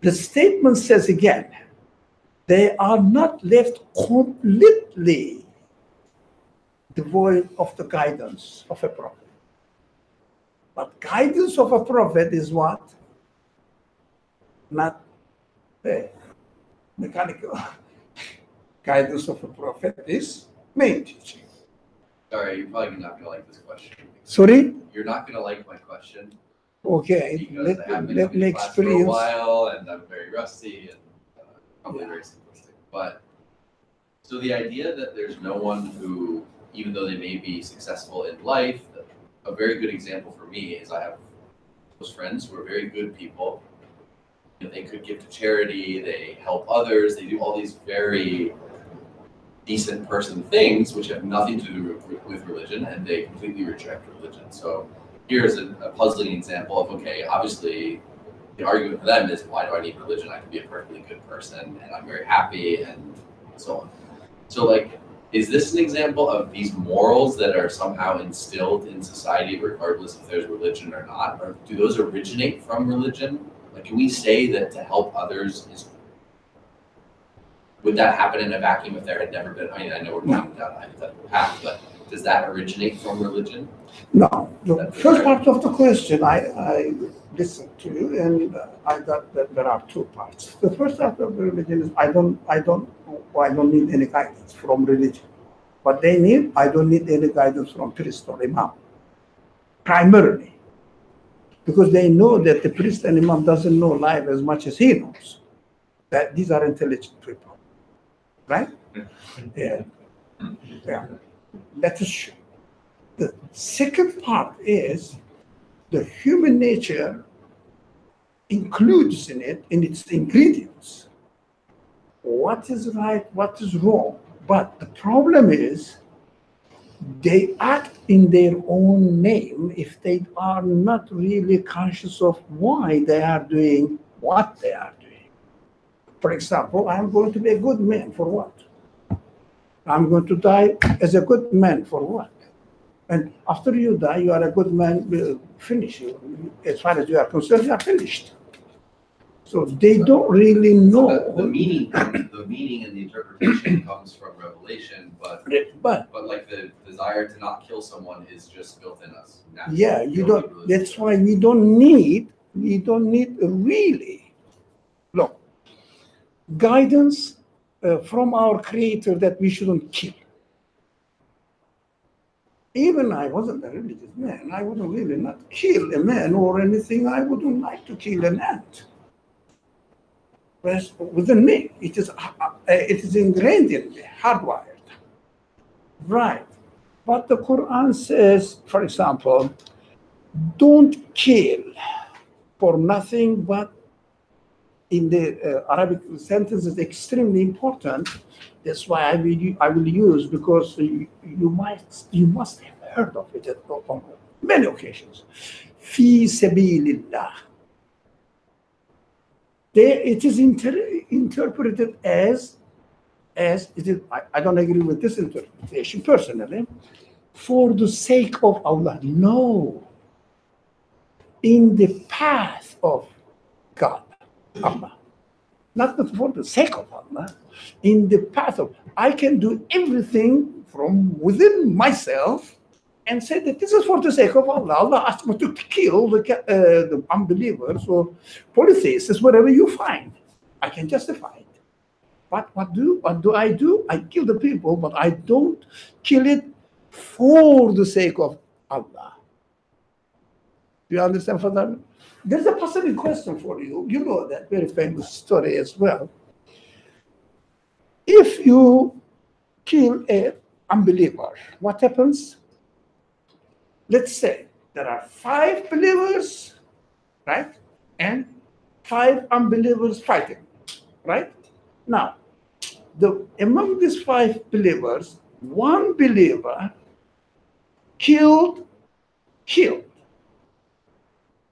the statement says again, they are not left completely devoid of the guidance of a prophet. But guidance of a prophet is what? Not mechanical. Guidance of a prophet is main teaching. Sorry, you're probably not gonna like this question. Sorry? You're not gonna like my question. Okay, Because I have been let in me class for a experience. while and I'm very rusty and probably very simplistic. But so the idea that there's no one who, even though they may be successful in life, a very good example for me is I have close friends who are very good people. They could give to charity, they help others, they do all these very decent person things which have nothing to do with religion, and they completely reject religion. So here's a puzzling example of, okay, obviously the argument for them is, why do I need religion? I can be a perfectly good person and I'm very happy and so on. So like, is this an example of these morals that are somehow instilled in society regardless if there's religion or not? Or do those originate from religion? Like, can we say that to help others is, would that happen in a vacuum if there had never been, I mean, I know we're going down a hypothetical path, but does that originate from religion? No, the first part of the question, I listened to you, and I got that there are two parts. The first part of the religion is I don't need any guidance from religion. What they need, I don't need any guidance from priest or imam. Primarily, because they know that the priest and imam doesn't know life as much as he knows. That these are intelligent people, right? Yeah. That is true. The second part is the human nature includes in it, in its ingredients, what is right, what is wrong. But the problem is they act in their own name if they are not really conscious of why they are doing what they are doing. For example, I'm going to be a good man for what? I'm going to die as a good man for what? And after you die, you are a good man, will finish you. As far as you are concerned, you are finished. So they don't really know. The meaning and the interpretation comes from revelation, but like the desire to not kill someone is just built in us. Naturally. Yeah, you don't. That's why we don't need really, look, guidance from our Creator that we shouldn't kill. Even I wasn't a religious man. I wouldn't really not kill a man or anything. I wouldn't like to kill an ant. But within me, it is ingrained in me, hardwired. Right. But the Quran says, for example, don't kill for nothing but in the Arabic sentence is extremely important. That's why I will use, because you must have heard of it on many occasions. Fi sabilillah. It is interpreted as it is. I don't agree with this interpretation personally. For the sake of Allah, no. In the path of God, Allah. Not for the sake of Allah. In the path of, I can do everything from within myself and say that this is for the sake of Allah. Allah asked me to kill the unbelievers or polytheists, whatever you find. I can justify it. But what do I do? I kill the people, but I don't kill it for the sake of Allah. Do you understand, Father? There's a possible question for you. You know that very famous story as well. If you kill an unbeliever, what happens? Let's say there are 5 believers, right? And 5 unbelievers fighting, right? Now, among these 5 believers, 1 believer killed,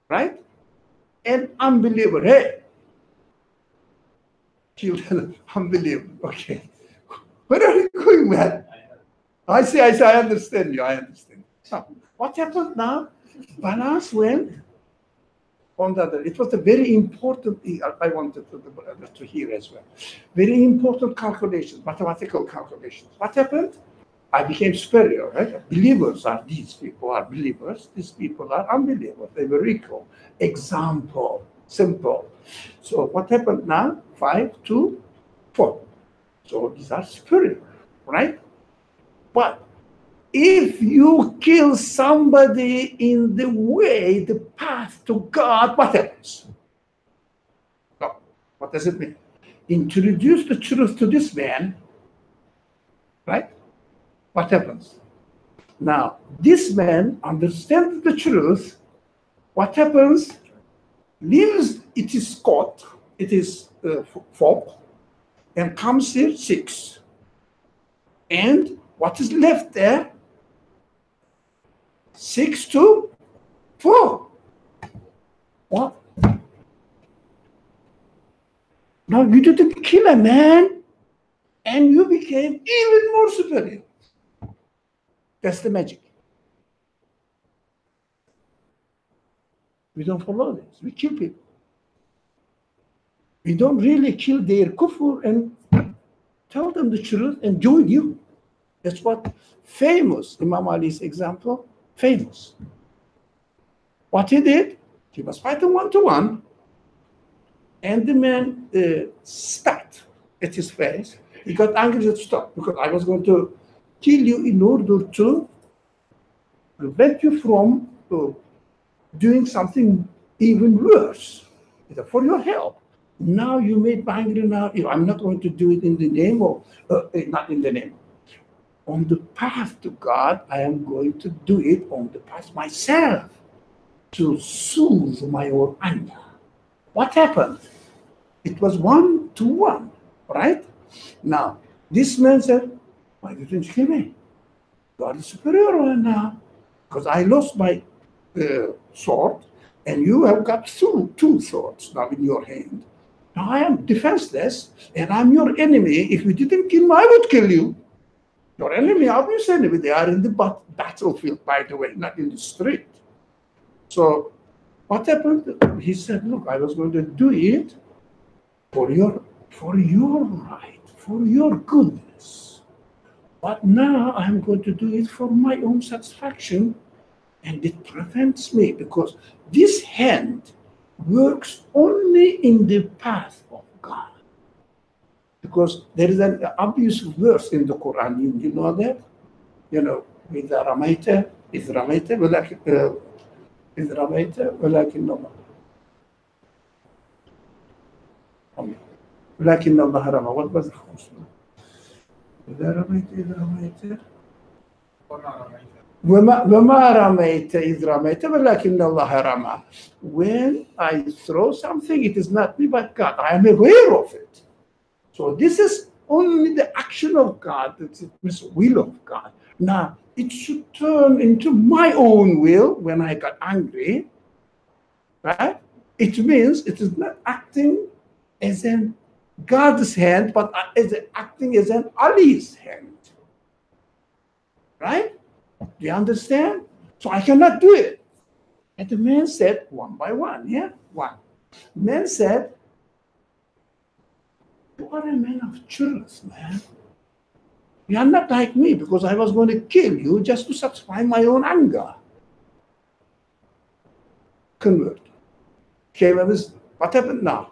right? An unbeliever, hey, killed an unbeliever. Okay, where are you going, man? I see. I understand you. I understand. So, what happened now? Balance went on the other. It was a very important. I wanted to hear as well. Very important calculations, mathematical calculations. What happened? I became superior, right? Believers are these people are believers. These people are unbelievers. They were equal. Example, simple. So what happened now? 5, 2, 4. So these are superior, right? But if you kill somebody in the way, the path to God, what happens? No. What does it mean? Introduce the truth to this man, right? What happens? Now, this man understands the truth. What happens? Leaves it is caught, it is 4, and comes here 6. And what is left there? 6 to 4. What? Now you didn't kill a man, and you became even more superior. That's the magic. We don't follow this. We kill people. We don't really kill their kufr and tell them the truth and join you. That's what famous, Imam Ali's example, famous. What he did, he was fighting 1-to-1, and the man spat at his face. He got angry to stop, because I was going to kill you in order to prevent you from doing something even worse, for your help. Now you made me angry. Now I'm not going to do it in the name of, not in the name. On the path to God, I am going to do it on the path myself to soothe my own anger. What happened? It was 1-to-1, right? Now, this man said, why didn't you kill me? God is superior right now, because I lost my sword, and you have got two swords now in your hand. Now I am defenseless, and I'm your enemy. If you didn't kill me, I would kill you. Your enemy, obvious enemy, they are in the battlefield, by the way, not in the street. So what happened? He said, look, I was going to do it for your right, for your goodness. But now I'm going to do it for my own satisfaction, and it prevents me, because this hand works only in the path of God. Because there is an obvious verse in the Quran, you know that? You know, إِذْ رَمَيْتَ وَلَكِنَّ اللَّهَ رَمَى. What was the first one? إِذْ رَمَيْتَ وما رميت إذ رميت ولكن الله رمى. When I throw something, it is not me but God. I am aware of it. So this is only the action of God. It's the will of God. Now, it should turn into my own will when I got angry, right? It means it is not acting as in God's hand, but acting as an Ali's hand. Right? Do you understand? So I cannot do it. And the man said, one by one, yeah? One. The man said, you are a man of truth, man. You are not like me because I was going to kill you just to satisfy my own anger. Convert. Came up with, what happened now?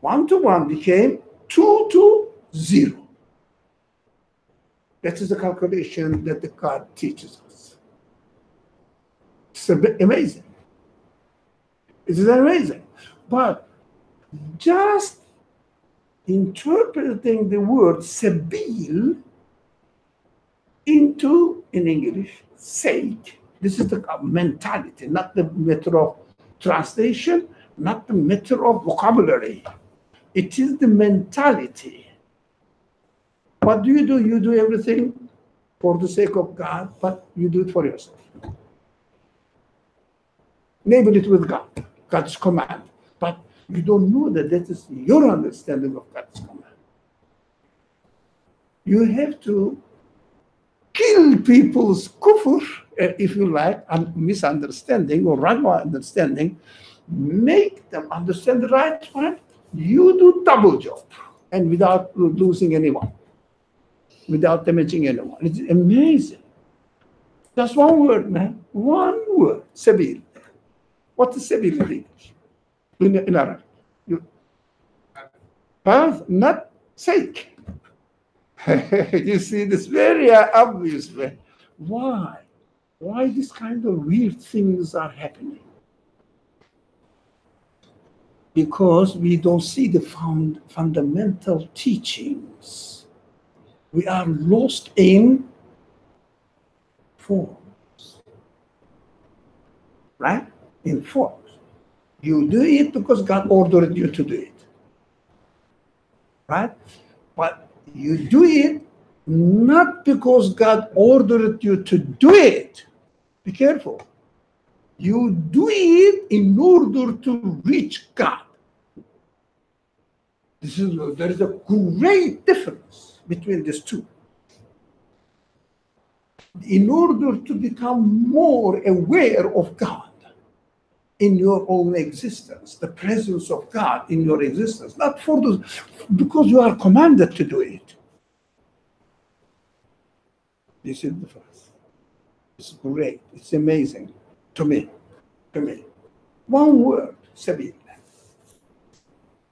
1 to 1 became 2 to 0. That is the calculation that the God teaches us. It's amazing. It is amazing. But just interpreting the word sabil into, in English, sake. This is the mentality, not the matter of translation, not the matter of vocabulary. It is the mentality. What do? You do everything for the sake of God, but you do it for yourself. Enable it with God, God's command. But you don't know that that is your understanding of God's command. You have to kill people's kufr, if you like, and misunderstanding or wrong understanding, make them understand the right one. You do double job, and without losing anyone, without damaging anyone. It's amazing. Just one word, man. One word. Sabil. What is sabil in English? In Arabic? Path, not sake. You see, this very obvious way. Why? Why this kind of weird things are happening? Because we don't see the fundamental teachings. We are lost in forms. Right? In forms. You do it because God ordered you to do it. Right? But you do it not because God ordered you to do it. Be careful. You do it in order to reach God. There is a great difference between these two. In order to become more aware of God in your own existence, the presence of God in your existence, not for those, because you are commanded to do it. This is the first. It's great. It's amazing to me. One word, sabil.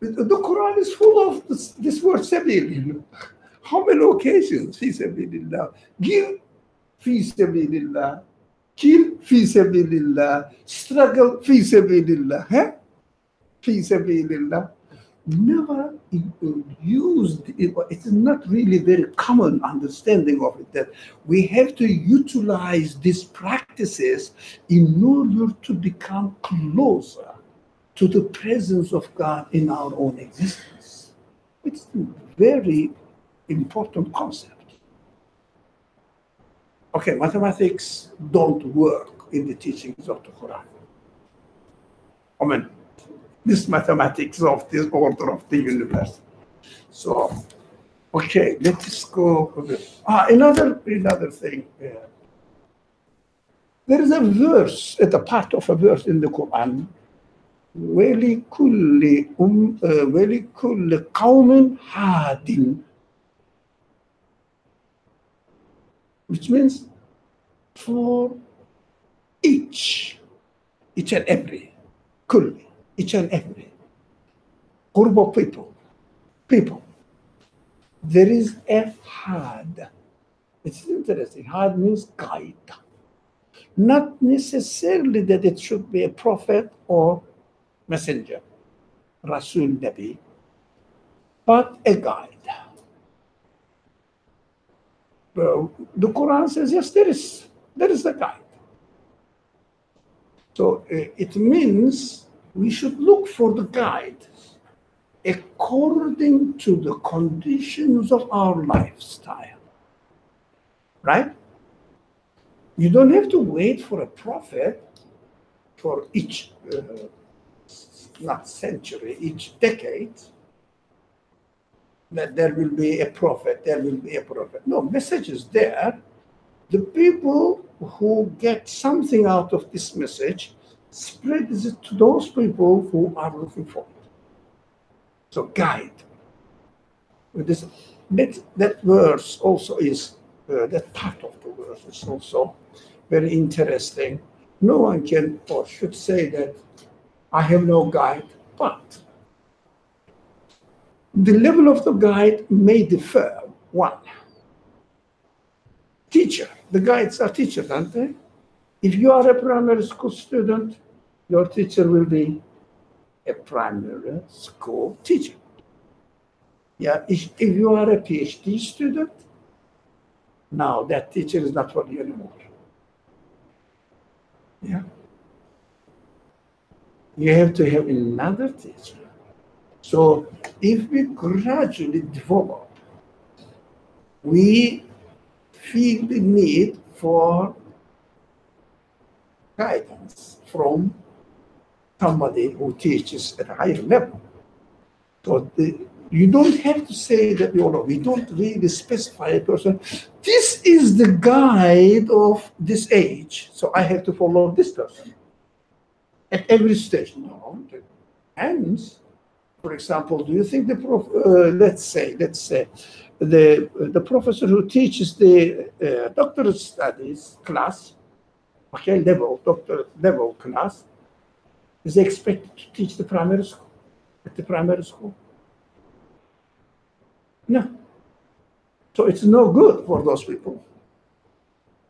The Quran is full of this word sabil. How many occasions? Fi sabilillah. Give fi sabilillah. Kill fi sabilillah. Struggle fi sabilillah. Huh? Fi sabilillah. Never used it. It is not really very common understanding of it that we have to utilize these practices in order to become closer to the presence of God in our own existence. It's a very important concept. Okay, mathematics don't work in the teachings of the Quran. I mean, this mathematics of the order of the universe. So, okay, let's go. Another thing. There is a verse, at a part of a verse in the Quran. وَلِكُلِّ قَوْمٍ هَادٍ, which means for each and every, kulli, each and every group of people, there is a had. It's interesting. Had means guide. Not necessarily that it should be a prophet or messenger, Rasul Nabi, but a guide. The Quran says, yes, there is There is a guide. So it means we should look for the guide according to the conditions of our lifestyle. Right? You don't have to wait for a prophet for each, not century, each decade, that there will be a prophet, there will be a prophet. No, message is there. The people who get something out of this message spreads it to those people who are looking for it. So guide. With this, that verse also is, that part of the verse is also very interesting. No one can or should say that I have no guide, but the level of the guide may differ. One, teacher. The guides are teachers, aren't they? If you are a primary school student, your teacher will be a primary school teacher. Yeah, if you are a PhD student, now that teacher is not for you anymore. Yeah. You have to have another teacher. So if we gradually develop, we feel the need for guidance from somebody who teaches at a higher level. So you don't have to say that, we don't really specify a person. This is the guide of this age, so I have to follow this person at every stage. No. Hence, for example, do you think let's say the professor who teaches the doctorate studies class, doctorate level class, is expected to teach the primary school at the primary school? No. So it's no good for those people.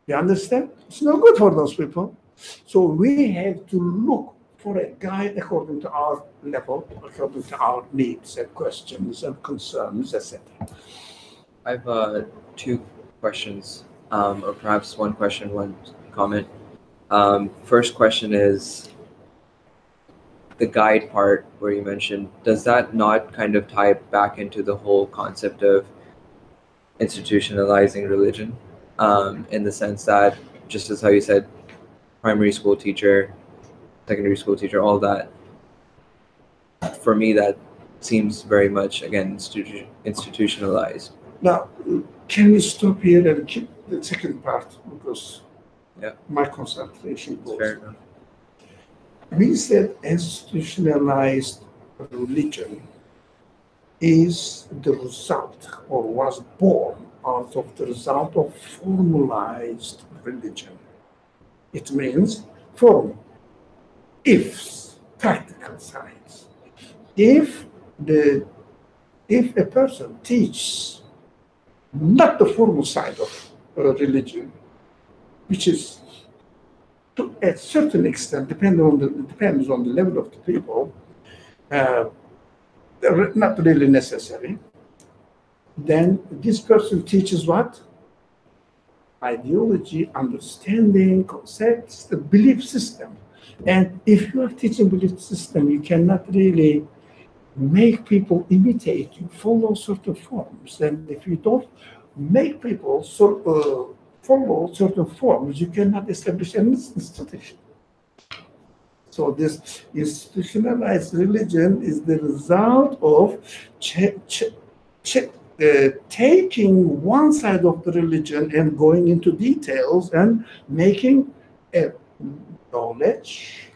You understand? It's no good for those people. So we have to look for a guide according to our level, according to our needs and questions and concerns, etc. I have two questions, or perhaps one question, one comment. First question is the guide part where you mentioned, does that not kind of tie back into the whole concept of institutionalizing religion, in the sense that, just as how you said, primary school teacher, secondary school teacher, all that, for me that seems very much, again, institutionalized. Now, can we stop here and keep the second part, because my concentration goes. Fair enough. We said institutionalized religion is the result, or was born out of the result of formalized religion. It means form, ifs, practical science. If a person teaches not the formal side of religion, which is to a certain extent depends on the level of the people, not really necessary, then this person teaches what? Ideology, understanding, concepts, the belief system. And if you are teaching belief system, you cannot really make people imitate you, follow certain forms. And if you don't make people follow certain forms, you cannot establish an institution. So this institutionalized religion is the result of taking one side of the religion and going into details and making a knowledge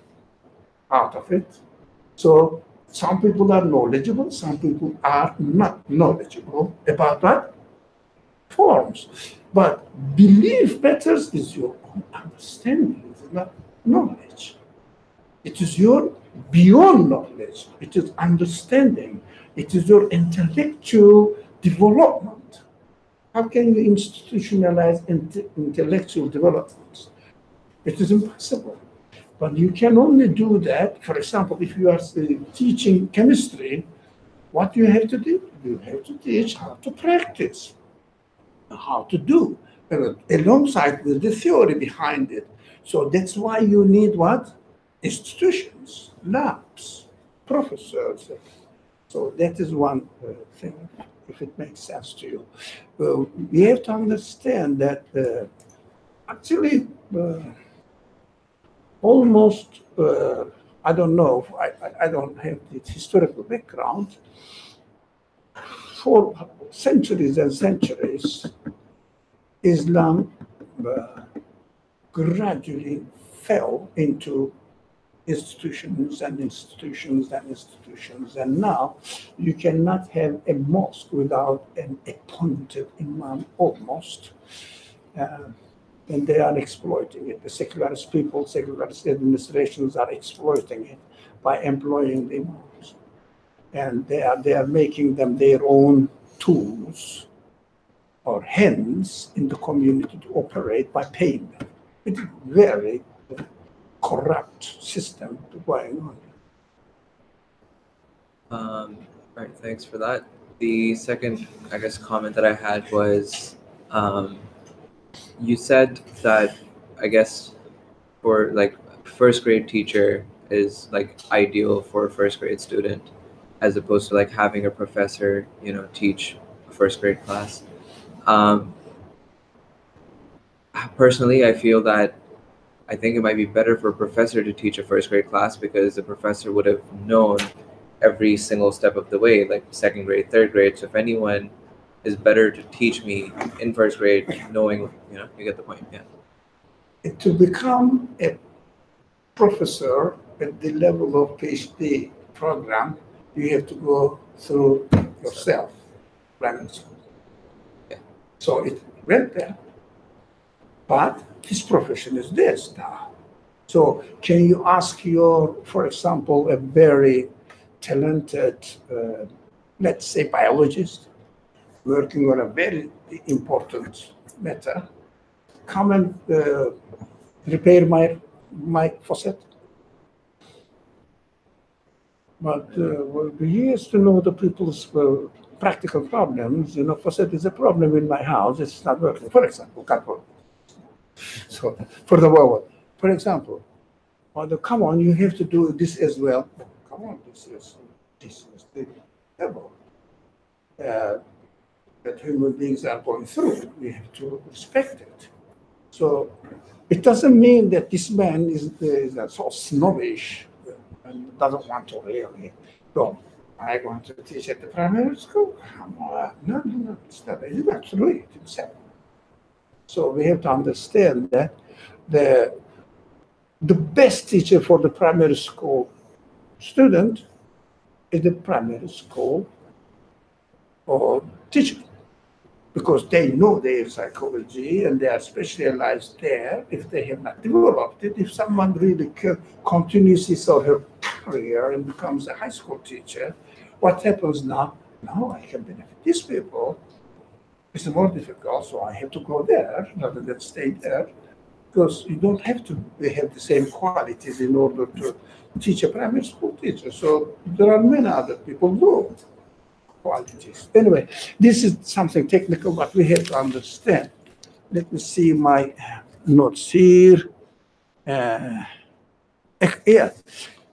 out of it. So some people are knowledgeable, some people are not knowledgeable about what? Forms. But belief matters is your own understanding, it is not knowledge. It is your beyond knowledge, it is understanding, it is your intellectual development. How can you institutionalize intellectual development? It is impossible. But you can only do that, for example, if you are teaching chemistry, what do you have to do? You have to teach how to practice, how to do. alongside with the theory behind it. So that's why you need what? Institutions, labs, professors. So that is one thing, if it makes sense to you. We have to understand that actually almost, I don't know, I don't have the historical background. For centuries and centuries, Islam gradually fell into institutions and institutions and institutions. And now you cannot have a mosque without an appointed imam almost. And they are exploiting it. The secularist people, secularist administrations are exploiting it by employing the imams. And they are making them their own tools or hands in the community to operate by paying them. It's a very corrupt system going on. Right, thanks for that. The second, I guess, comment that I had was you said that, I guess, for like first grade teacher is like ideal for a first grade student as opposed to like having a professor, teach a first grade class. Um, Personally, I feel that I think it might be better for a professor to teach a first grade class because the professor would have known every single step of the way, like second grade, third grade. So if anyone is better to teach me in first grade, knowing, you get the point. Yeah. To become a professor at the level of PhD program, you have to go through yourself, grammar school. Yeah. So it went there. But his profession is this now. So can you ask for example, a very talented, let's say biologist, working on a very important matter, come and repair my faucet? But well, he has to know the people's practical problems. Faucet is a problem in my house. It's not working. For example, so for the moment, for example, come on, you have to do this as well. Come on, this is the level that human beings are going through. We have to respect it. So it doesn't mean that this man is so snobbish and doesn't want to really go. I want to teach at the primary school. Come on. No, it's not. He's not through it himself. So we have to understand that the best teacher for the primary school student is the primary school or teacher, because they know their psychology and they are specialized there. If they have not developed it, if someone really continues his or her career and becomes a high school teacher, what happens now? Now I can benefit these people. It's more difficult, so I have to go there rather than stay there, because you don't have to have the same qualities in order to teach a primary school teacher. So there are many other people who qualities. Anyway, this is something technical, but we have to understand. Let me see my notes here. Yeah.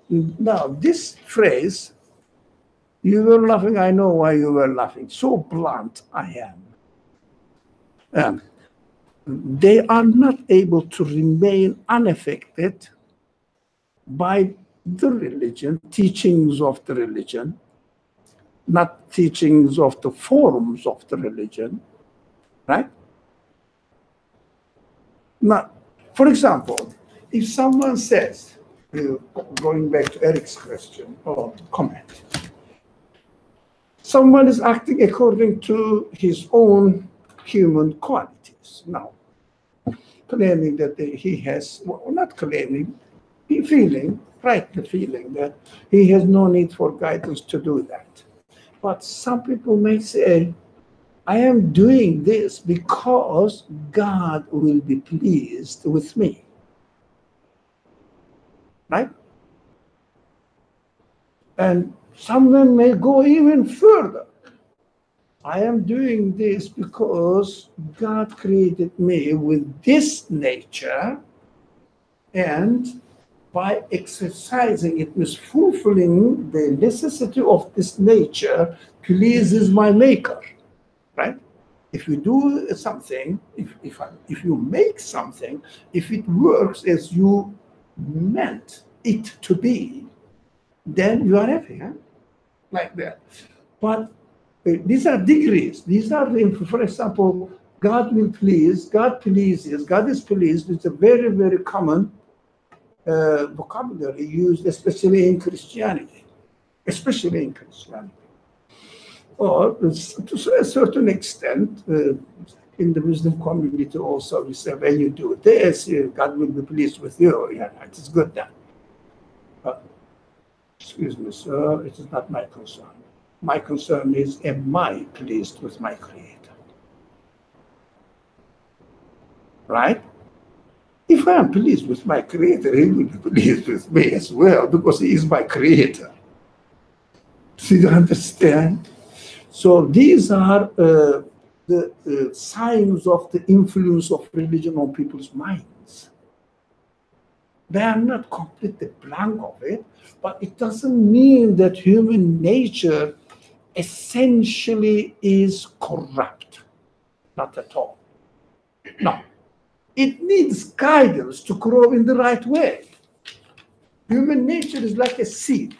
Now, this phrase, you were laughing, I know why you were laughing. So blunt I am. They are not able to remain unaffected by the religion, teachings of the religion, not teachings of the forms of the religion, right? Now, for example, if someone says, going back to Eric's question or comment, someone is acting according to his own human qualities. Now, claiming that he has, well, not claiming, rightly feeling that he has no need for guidance to do that. But some people may say, I am doing this because God will be pleased with me. Right? And someone may go even further. I am doing this because God created me with this nature, and by exercising it means fulfilling the necessity of this nature pleases my maker, right? If you do something, if you make something, if it works as you meant it to be, then you are happy, huh? Like that. But these are degrees. These are, for example, God will please, God pleases, God is pleased. It's a very, very common vocabulary used, especially in Christianity, especially in Christianity. Or to a certain extent, in the wisdom community also, we say, when you do this, God will be pleased with you. Yeah, it is good then. Excuse me, sir, it is not my concern. My concern is, am I pleased with my Creator? Right? If I am pleased with my Creator, He will be pleased with me as well, because He is my Creator. Do you understand? So these are the signs of the influence of religion on people's minds. They are not completely blank of it, but it doesn't mean that human nature essentially is corrupt. Not at all. No. It needs guidance to grow in the right way. Human nature is like a seed.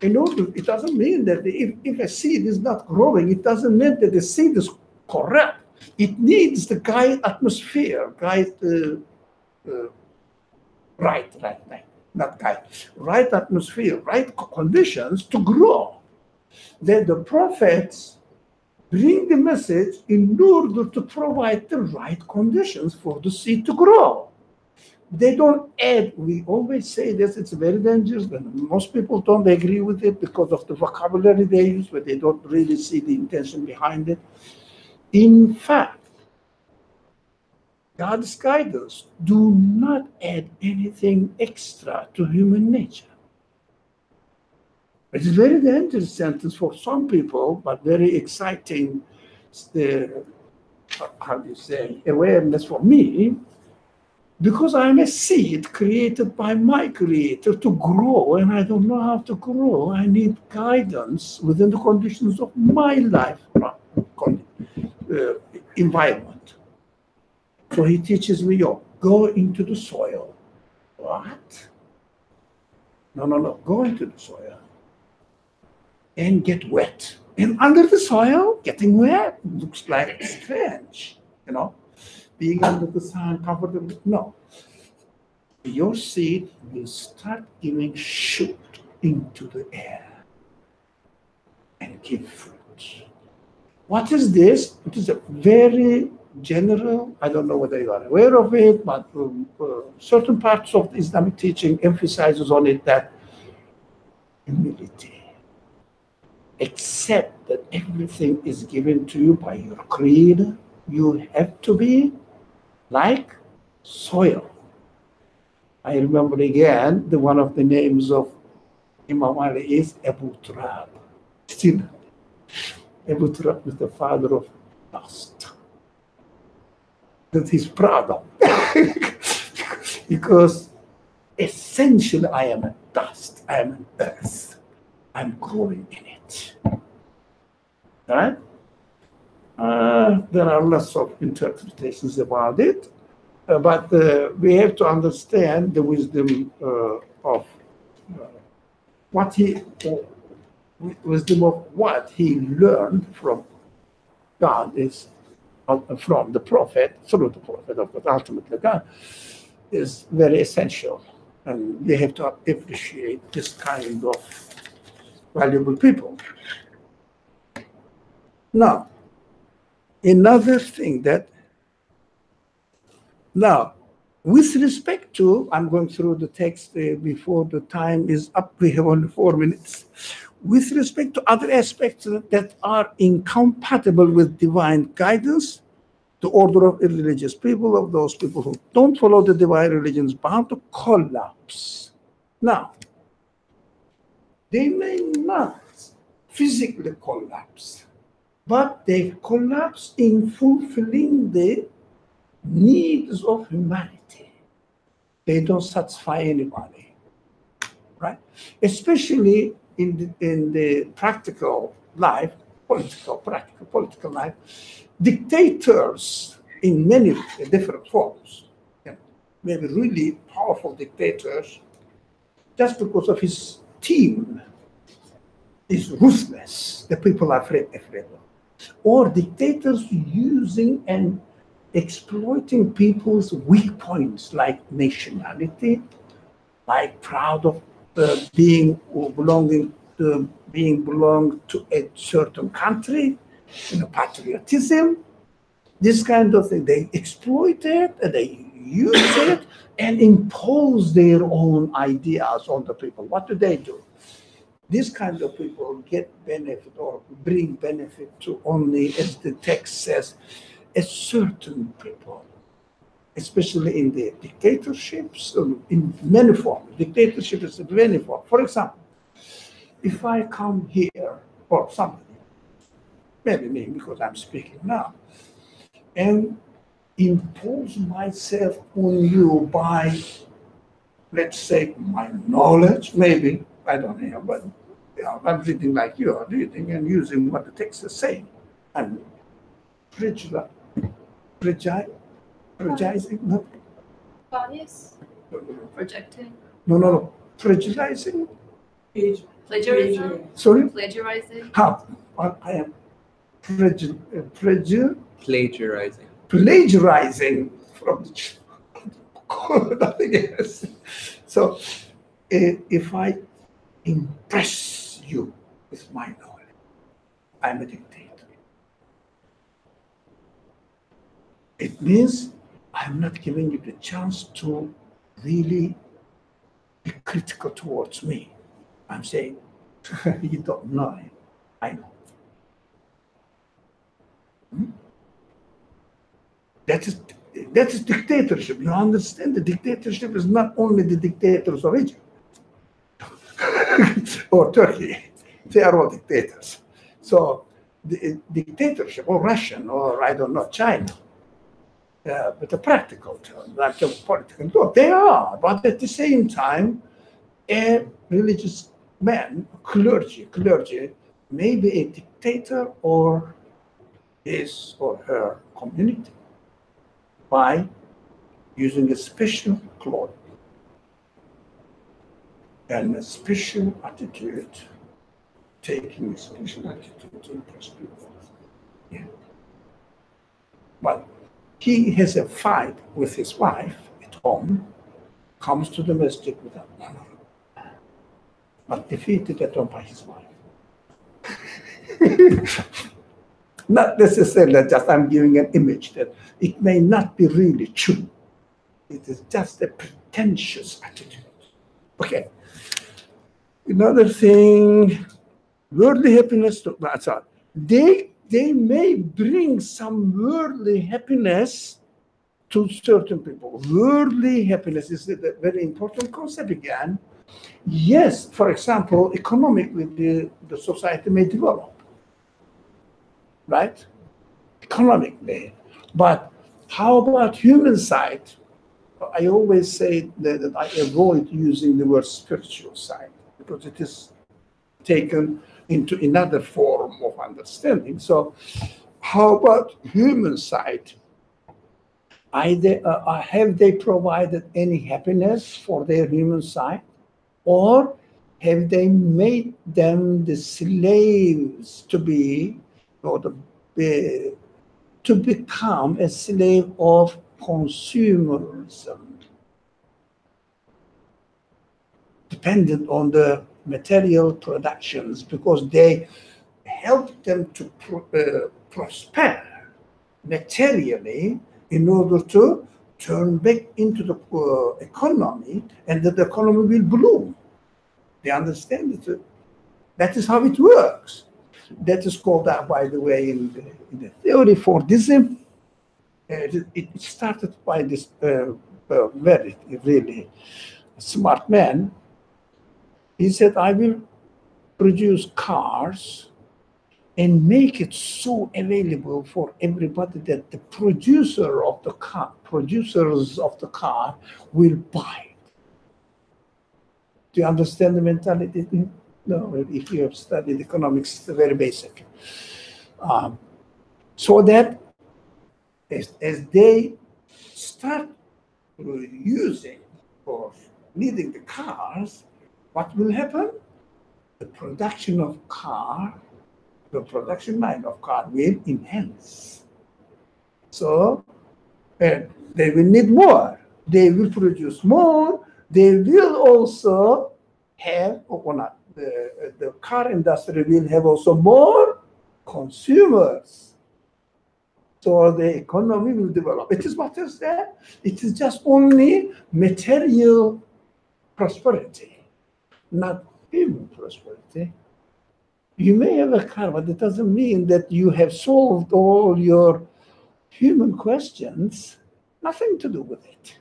It doesn't mean that if a seed is not growing, it doesn't mean that the seed is corrupt. It needs the right atmosphere, right atmosphere, right conditions to grow. Then the prophets bring the message in order to provide the right conditions for the seed to grow. They don't add, we always say this, it's very dangerous, but most people don't agree with it because of the vocabulary they use, but they don't really see the intention behind it. In fact, God's guidance do not add anything extra to human nature. It is very dangerous sentence for some people, but very exciting, how do you say, awareness for me, because I'm a seed created by my Creator to grow, and I don't know how to grow. I need guidance within the conditions of my life environment. So He teaches me, go into the soil. What? No, go into the soil and get wet. And under the soil, getting wet looks like strange, being under the sun, comfortable. No. Your seed will start giving shoot into the air and give fruit. What is this? It is a very general, I don't know whether you are aware of it, but certain parts of the Islamic teaching emphasizes on it that humility. Accept that everything is given to you by your Creator. You have to be like soil. I remember again, one of the names of Imam Ali is Abu Turab. Still, Abu Turab is the father of dust. That he's proud of. Because essentially I am a dust, I am an earth. I'm growing in it. Right? There are lots of interpretations about it. But we have to understand the wisdom of what he learned from God is from the prophet, through the prophet, of course, ultimately God, is very essential. And we have to appreciate this kind of valuable people. Now, another thing now, with respect to, I'm going through the text before the time is up, we have only 4 minutes. With respect to other aspects that are incompatible with divine guidance, the order of irreligious people, of those people who don't follow the divine religion, is bound to collapse. Now, they may not physically collapse, but they collapse in fulfilling the needs of humanity. They don't satisfy anybody, right? Especially in the practical life, political life, dictators in many different forms, maybe really powerful dictators, just because of his team is ruthless. The people are afraid of. Or dictators using and exploiting people's weak points like nationality, like proud of being belong to a certain country, patriotism, this kind of thing. They exploit it and they use it and impose their own ideas on the people. What do? These kind of people get benefit or bring benefit to only, as the text says, a certain people, especially in the dictatorships, in many forms. Dictatorship is in many forms. For example, if I come here, or somebody, maybe me because I'm speaking now, and impose myself on you by, let's say, my knowledge, maybe, I don't know, but I'm reading like you are reading and using what the text is saying. I'm prejudicing, no, Bias? Projecting? no, prejudicing. Plagiarism? Sorry, Plagiarizing? how? I am Plagiarizing. plagiarizing from nothing else. So if I impress you with my knowledge, I'm a dictator. It means I'm not giving you the chance to really be critical towards me. I'm saying, you don't know it. I know. That is dictatorship. You understand? The dictatorship is not only the dictators of Egypt or Turkey. They are all dictators. So the dictatorship, or Russian, or I don't know, China, but a practical term, like a political law, they are. But at the same time, a religious man, clergy, may be a dictator or his or her community by using a special cloth and a special attitude, taking a special attitude to impress people. Yeah. But he has a fight with his wife at home, comes to the masjid without honor, but defeated at home by his wife. Not necessarily just I'm giving an image that it may not be really true. It is just a pretentious attitude. Okay. Another thing, worldly happiness, they may bring some worldly happiness to certain people. Worldly happiness is a very important concept again. Yes, for example, economically, the society may develop, right? Economically. But how about human side? I always say that I avoid using the word spiritual side because it is taken into another form of understanding. So how about human side? Have they provided any happiness for their human side? Or have they made them the slaves to be, or to become a slave of consumerism, dependent on the material productions, because they help them to prosper materially in order to turn back into the economy, and that the economy will bloom. They understand it. That is how it works. That is called, by the way, in the theory Fordism. It started by this very, really smart man. He said, I will produce cars and make it so available for everybody that the producers of the car will buy it. Do you understand the mentality? No, if you have studied economics, it's very basic. So that as they start using or needing the cars, what will happen? The production line of car will enhance. So they will need more. They will produce more. They will also have, or not, the car industry will have also more consumers. So the economy will develop. It is what is that? It is just only material prosperity, not human prosperity. You may have a car, but it doesn't mean that you have solved all your human questions. Nothing to do with it.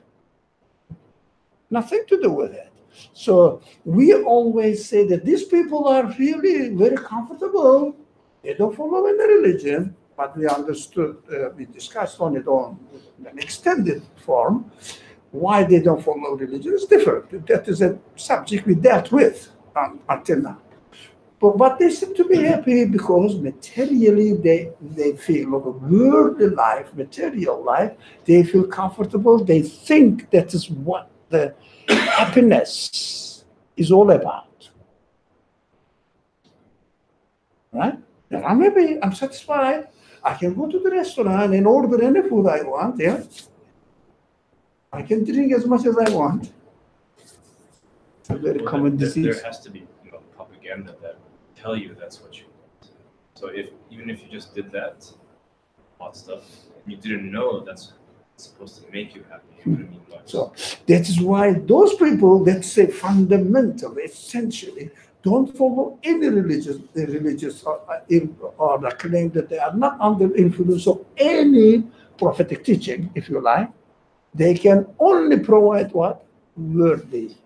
Nothing to do with it. So we always say that these people are really very comfortable. They don't follow any religion, but we understood, we discussed on it on an extended form. Why they don't follow religion is different. That is a subject we dealt with until now. But they seem to be happy because materially they feel of a worldly life, material life, they feel comfortable. They think that is what the happiness is all about. Right? And I'm happy, I'm satisfied. I can go to the restaurant and order any food I want, yeah? I can drink as much as I want. It's a very common disease. There has to be propaganda that tell you that's what you want. So even if you just did that hot stuff and you didn't know that's supposed to make you happy, it wouldn't mean much. So that is why those people that say fundamentally, essentially, don't follow any religious or the claim that they are not under influence of any prophetic teaching, if you like. They can only provide what? Worldly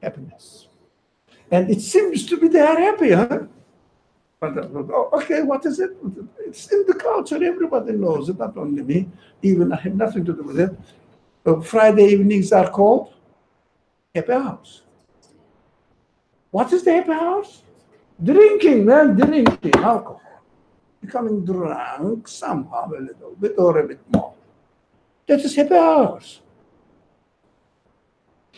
happiness. And it seems to be they are happy, huh? But, okay, what is it? It's in the culture. Everybody knows it, not only me. Even I have nothing to do with it. Friday evenings are called happy hours. What is the happy hours? Drinking, man, drinking, alcohol. Becoming drunk somehow a little bit or a bit more. That is happy hours.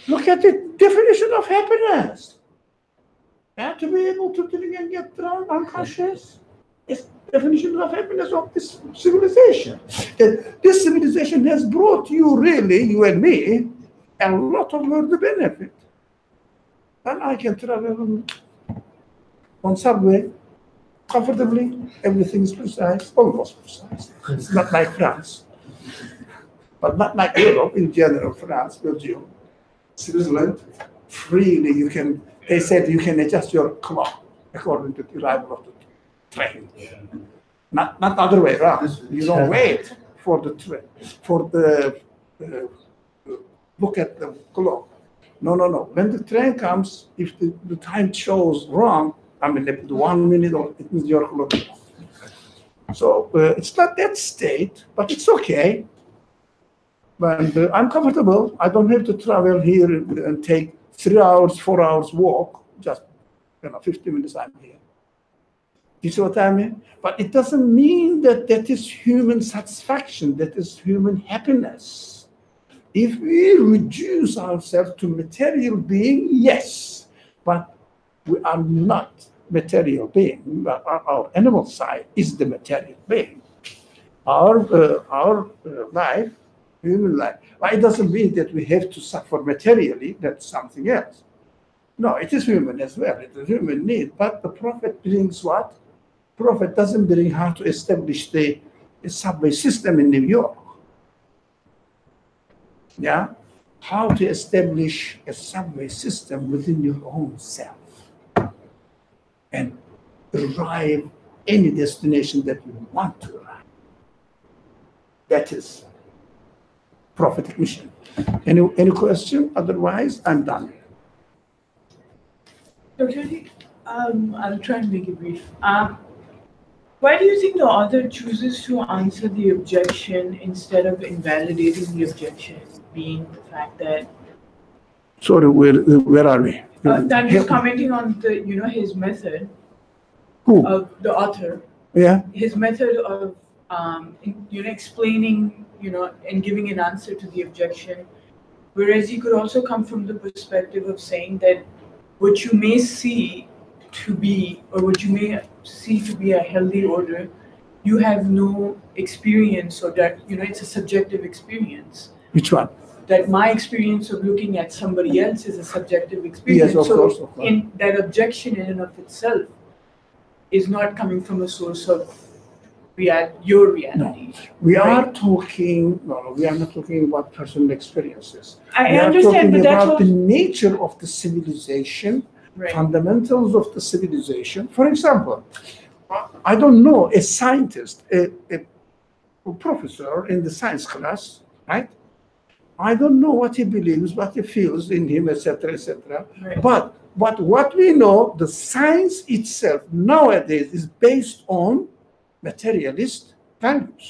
Look at the definition of happiness. And to be able to drink and get drunk unconscious is the definition of happiness of this civilization. That this civilization has brought you really, you and me, a lot of worldly benefit. And I can travel on subway comfortably. Everything is precise, almost precise. It's not like France, but not like Europe in general. France, Belgium, Switzerland, freely you can. They said you can adjust your clock according to the arrival of the train. Not other way around. You don't wait for the train, for the look at the clock. No. When the train comes, if the time shows wrong, I mean, 1 minute, or it means your clock. So it's not that state, but it's okay. But I'm comfortable. I don't have to travel here and take 3 hours, 4 hours walk. Just 50 minutes I'm here. You see what I mean? But it doesn't mean that that is human satisfaction. That is human happiness. If we reduce ourselves to material being, yes, but we are not material being. Our animal side is the material being. Our life, human life, but it doesn't mean that we have to suffer materially. That's something else. No, it is human as well. It is human need. But the prophet brings what? Prophet doesn't bring how to establish the subway system in New York. Yeah, how to establish a subway system within your own self and arrive any destination that you want to arrive. That is prophetic mission. Any question? Otherwise, I'm done. Dr. I'll try and make it brief. Why do you think the author chooses to answer the objection instead of invalidating the objection, being the fact that Sorry, where are we? I'm just commenting on the his method Who? of the author, Yeah. his method of explaining and giving an answer to the objection, whereas he could also come from the perspective of saying that what you may see to be, or what you may see to be a healthy order, you have no experience, or that it's a subjective experience. Which one? That my experience of looking at somebody else is a subjective experience. Yes, of course, of course. In that objection in and of itself is not coming from a source of your reality. We Right. are talking, no, we are not talking about personal experiences. I We are understand, talking but that's about the what. nature of the civilization, Right. fundamentals of the civilization. For example, I don't know, a scientist, a professor in the science class, right? I don't know what he believes, what he feels in him, etc., etc. Right. But what we know, the science itself nowadays is based on materialist values.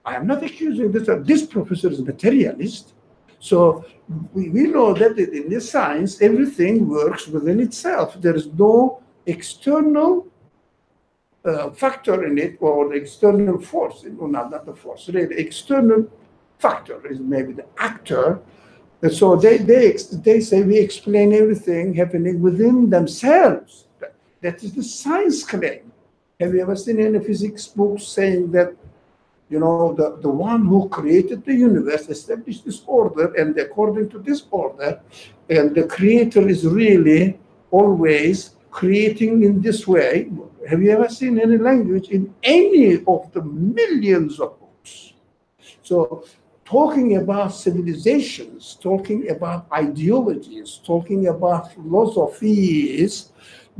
I am not accusing this professor is materialist. So we know that in the science, everything works within itself. There is no external factor in it, or the external force, not the force, really external factor is maybe the actor. And so they say we explain everything happening within themselves. That is the science claim. Have you ever seen any physics books saying that, the one who created the universe established this order, and according to this order, and the creator is really always creating in this way? Have you ever seen any language in any of the millions of books? So talking about civilizations, talking about ideologies, talking about philosophies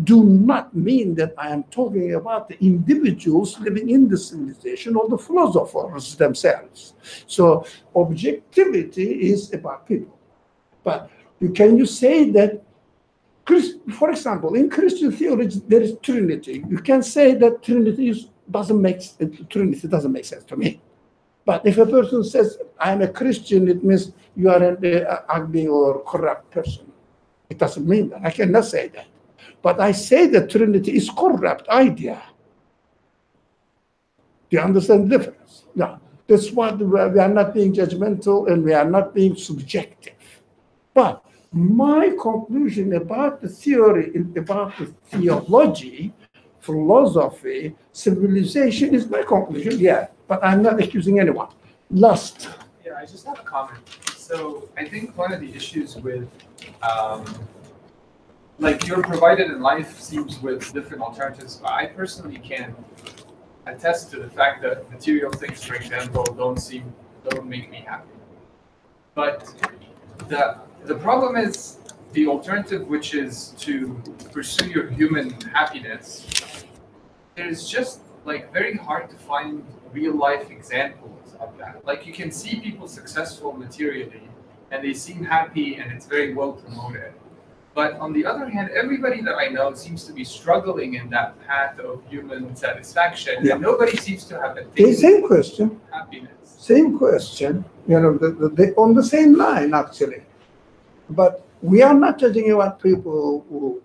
do not mean that I am talking about the individuals living in the civilization or the philosophers themselves. So objectivity is about people. But can you say that, for example, in Christian theology, there is Trinity. You can say that Trinity doesn't make sense to me. But if a person says, I'm a Christian, it means you are an ugly or corrupt person. It doesn't mean that. I cannot say that. But I say that Trinity is corrupt idea. Do you understand the difference? Yeah. That's why we are not being judgmental and we are not being subjective. But my conclusion about the theory, about the theology, philosophy, civilization is my conclusion, yeah. But I'm not accusing anyone. Last. Yeah, I just have a comment. So I think one of the issues with, like you're provided in life seems with different alternatives, but I personally can attest to the fact that material things, for example, don't make me happy. But the problem is the alternative, which is to pursue your human happiness. It is just like very hard to find real life examples of that. Like you can see people successful materially and they seem happy and it's very well promoted. But on the other hand, everybody that I know seems to be struggling in that path of human satisfaction, and nobody seems to have a same question. Happiness. Same question. On the same line actually. But we are not judging about people who.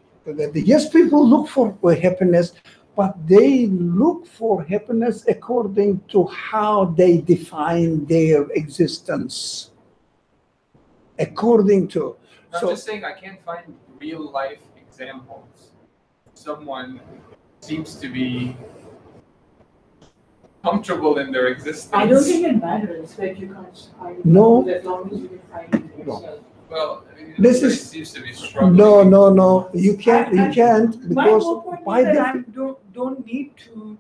Yes, people look for happiness, but they look for happiness according to how they define their existence. According to. I'm just saying I can't find real life examples. Someone seems to be comfortable in their existence. I don't think it matters that you can't find it. No. As long as you can find it yourself. Well, I mean, This is seems to be struggling. No. You can't My because whole point by is that the I don't need to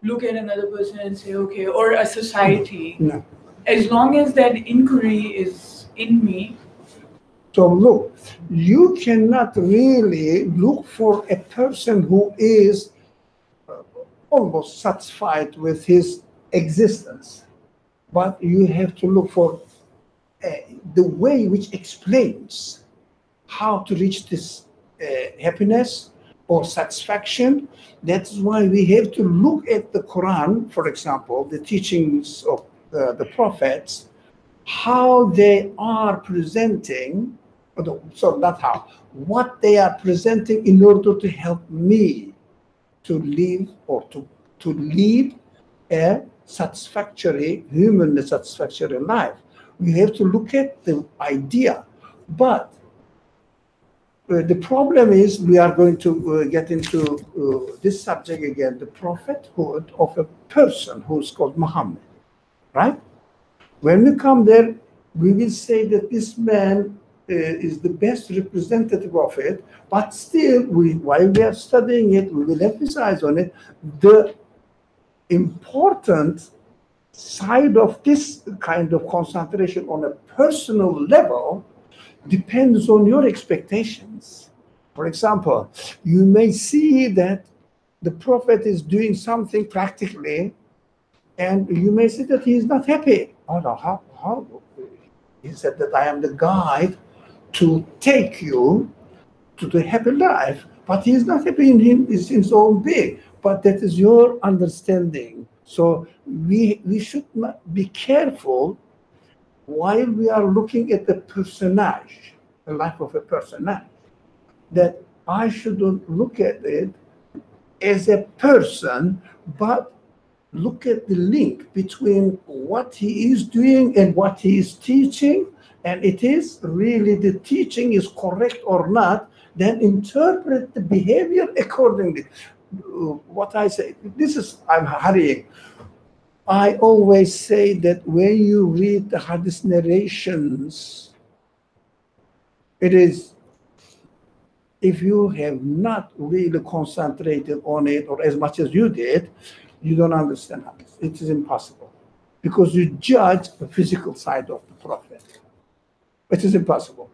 look at another person and say, okay, or a society. no. As long as that inquiry is in me. So look, you cannot really look for a person who is almost satisfied with his existence, but you have to look for the way which explains how to reach this happiness, or satisfaction. That's why we have to look at the Quran, for example, the teachings of the prophets, how they are presenting, so not how, what they are presenting in order to help me to live or to lead a satisfactory, humanly satisfactory life. We have to look at the idea. But the problem is we are going to get into this subject again, the prophethood of a person who is called Muhammad, right? When we come there, we will say that this man is the best representative of it, but still, while we are studying it, we will emphasize on it, the important side of this kind of concentration on a personal level depends on your expectations. For example, you may see that the prophet is doing something practically, and you may see that he is not happy. Oh no, how? He said that I am the guide to take you to the happy life, but he is not happy in his own being. But that is your understanding. So we should be careful while we are looking at the personage, the life of a personage, that I shouldn't look at it as a person, but look at the link between what he is doing and what he is teaching, and it is really the teaching is correct or not, then interpret the behavior accordingly. What I say, I'm hurrying. I always say that when you read the hadith narrations, it is, if you have not really concentrated on it or as much as you did, you don't understand hadith. It is impossible because you judge the physical side of the prophet. It is impossible.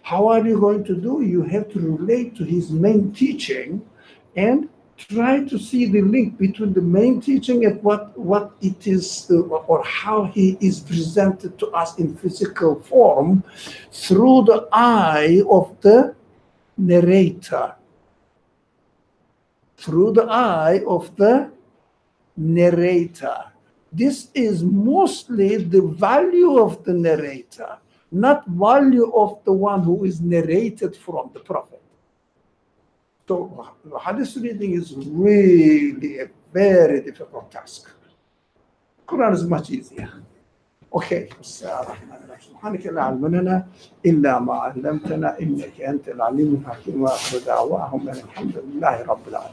How are you going to do? You have to relate to his main teaching and try to see the link between the main teaching and what it is or how he is presented to us in physical form through the eye of the narrator. Through the eye of the narrator. This is mostly the value of the narrator, not value of the one who is narrated from the prophet. So hadith reading is really a very difficult task. Quran is much easier. Okay. سبحانك لا علم لنا إلا ما علمتنا إنك أنت العليم الحكيم وآخر دعواهم الحمد لله رب العالمين.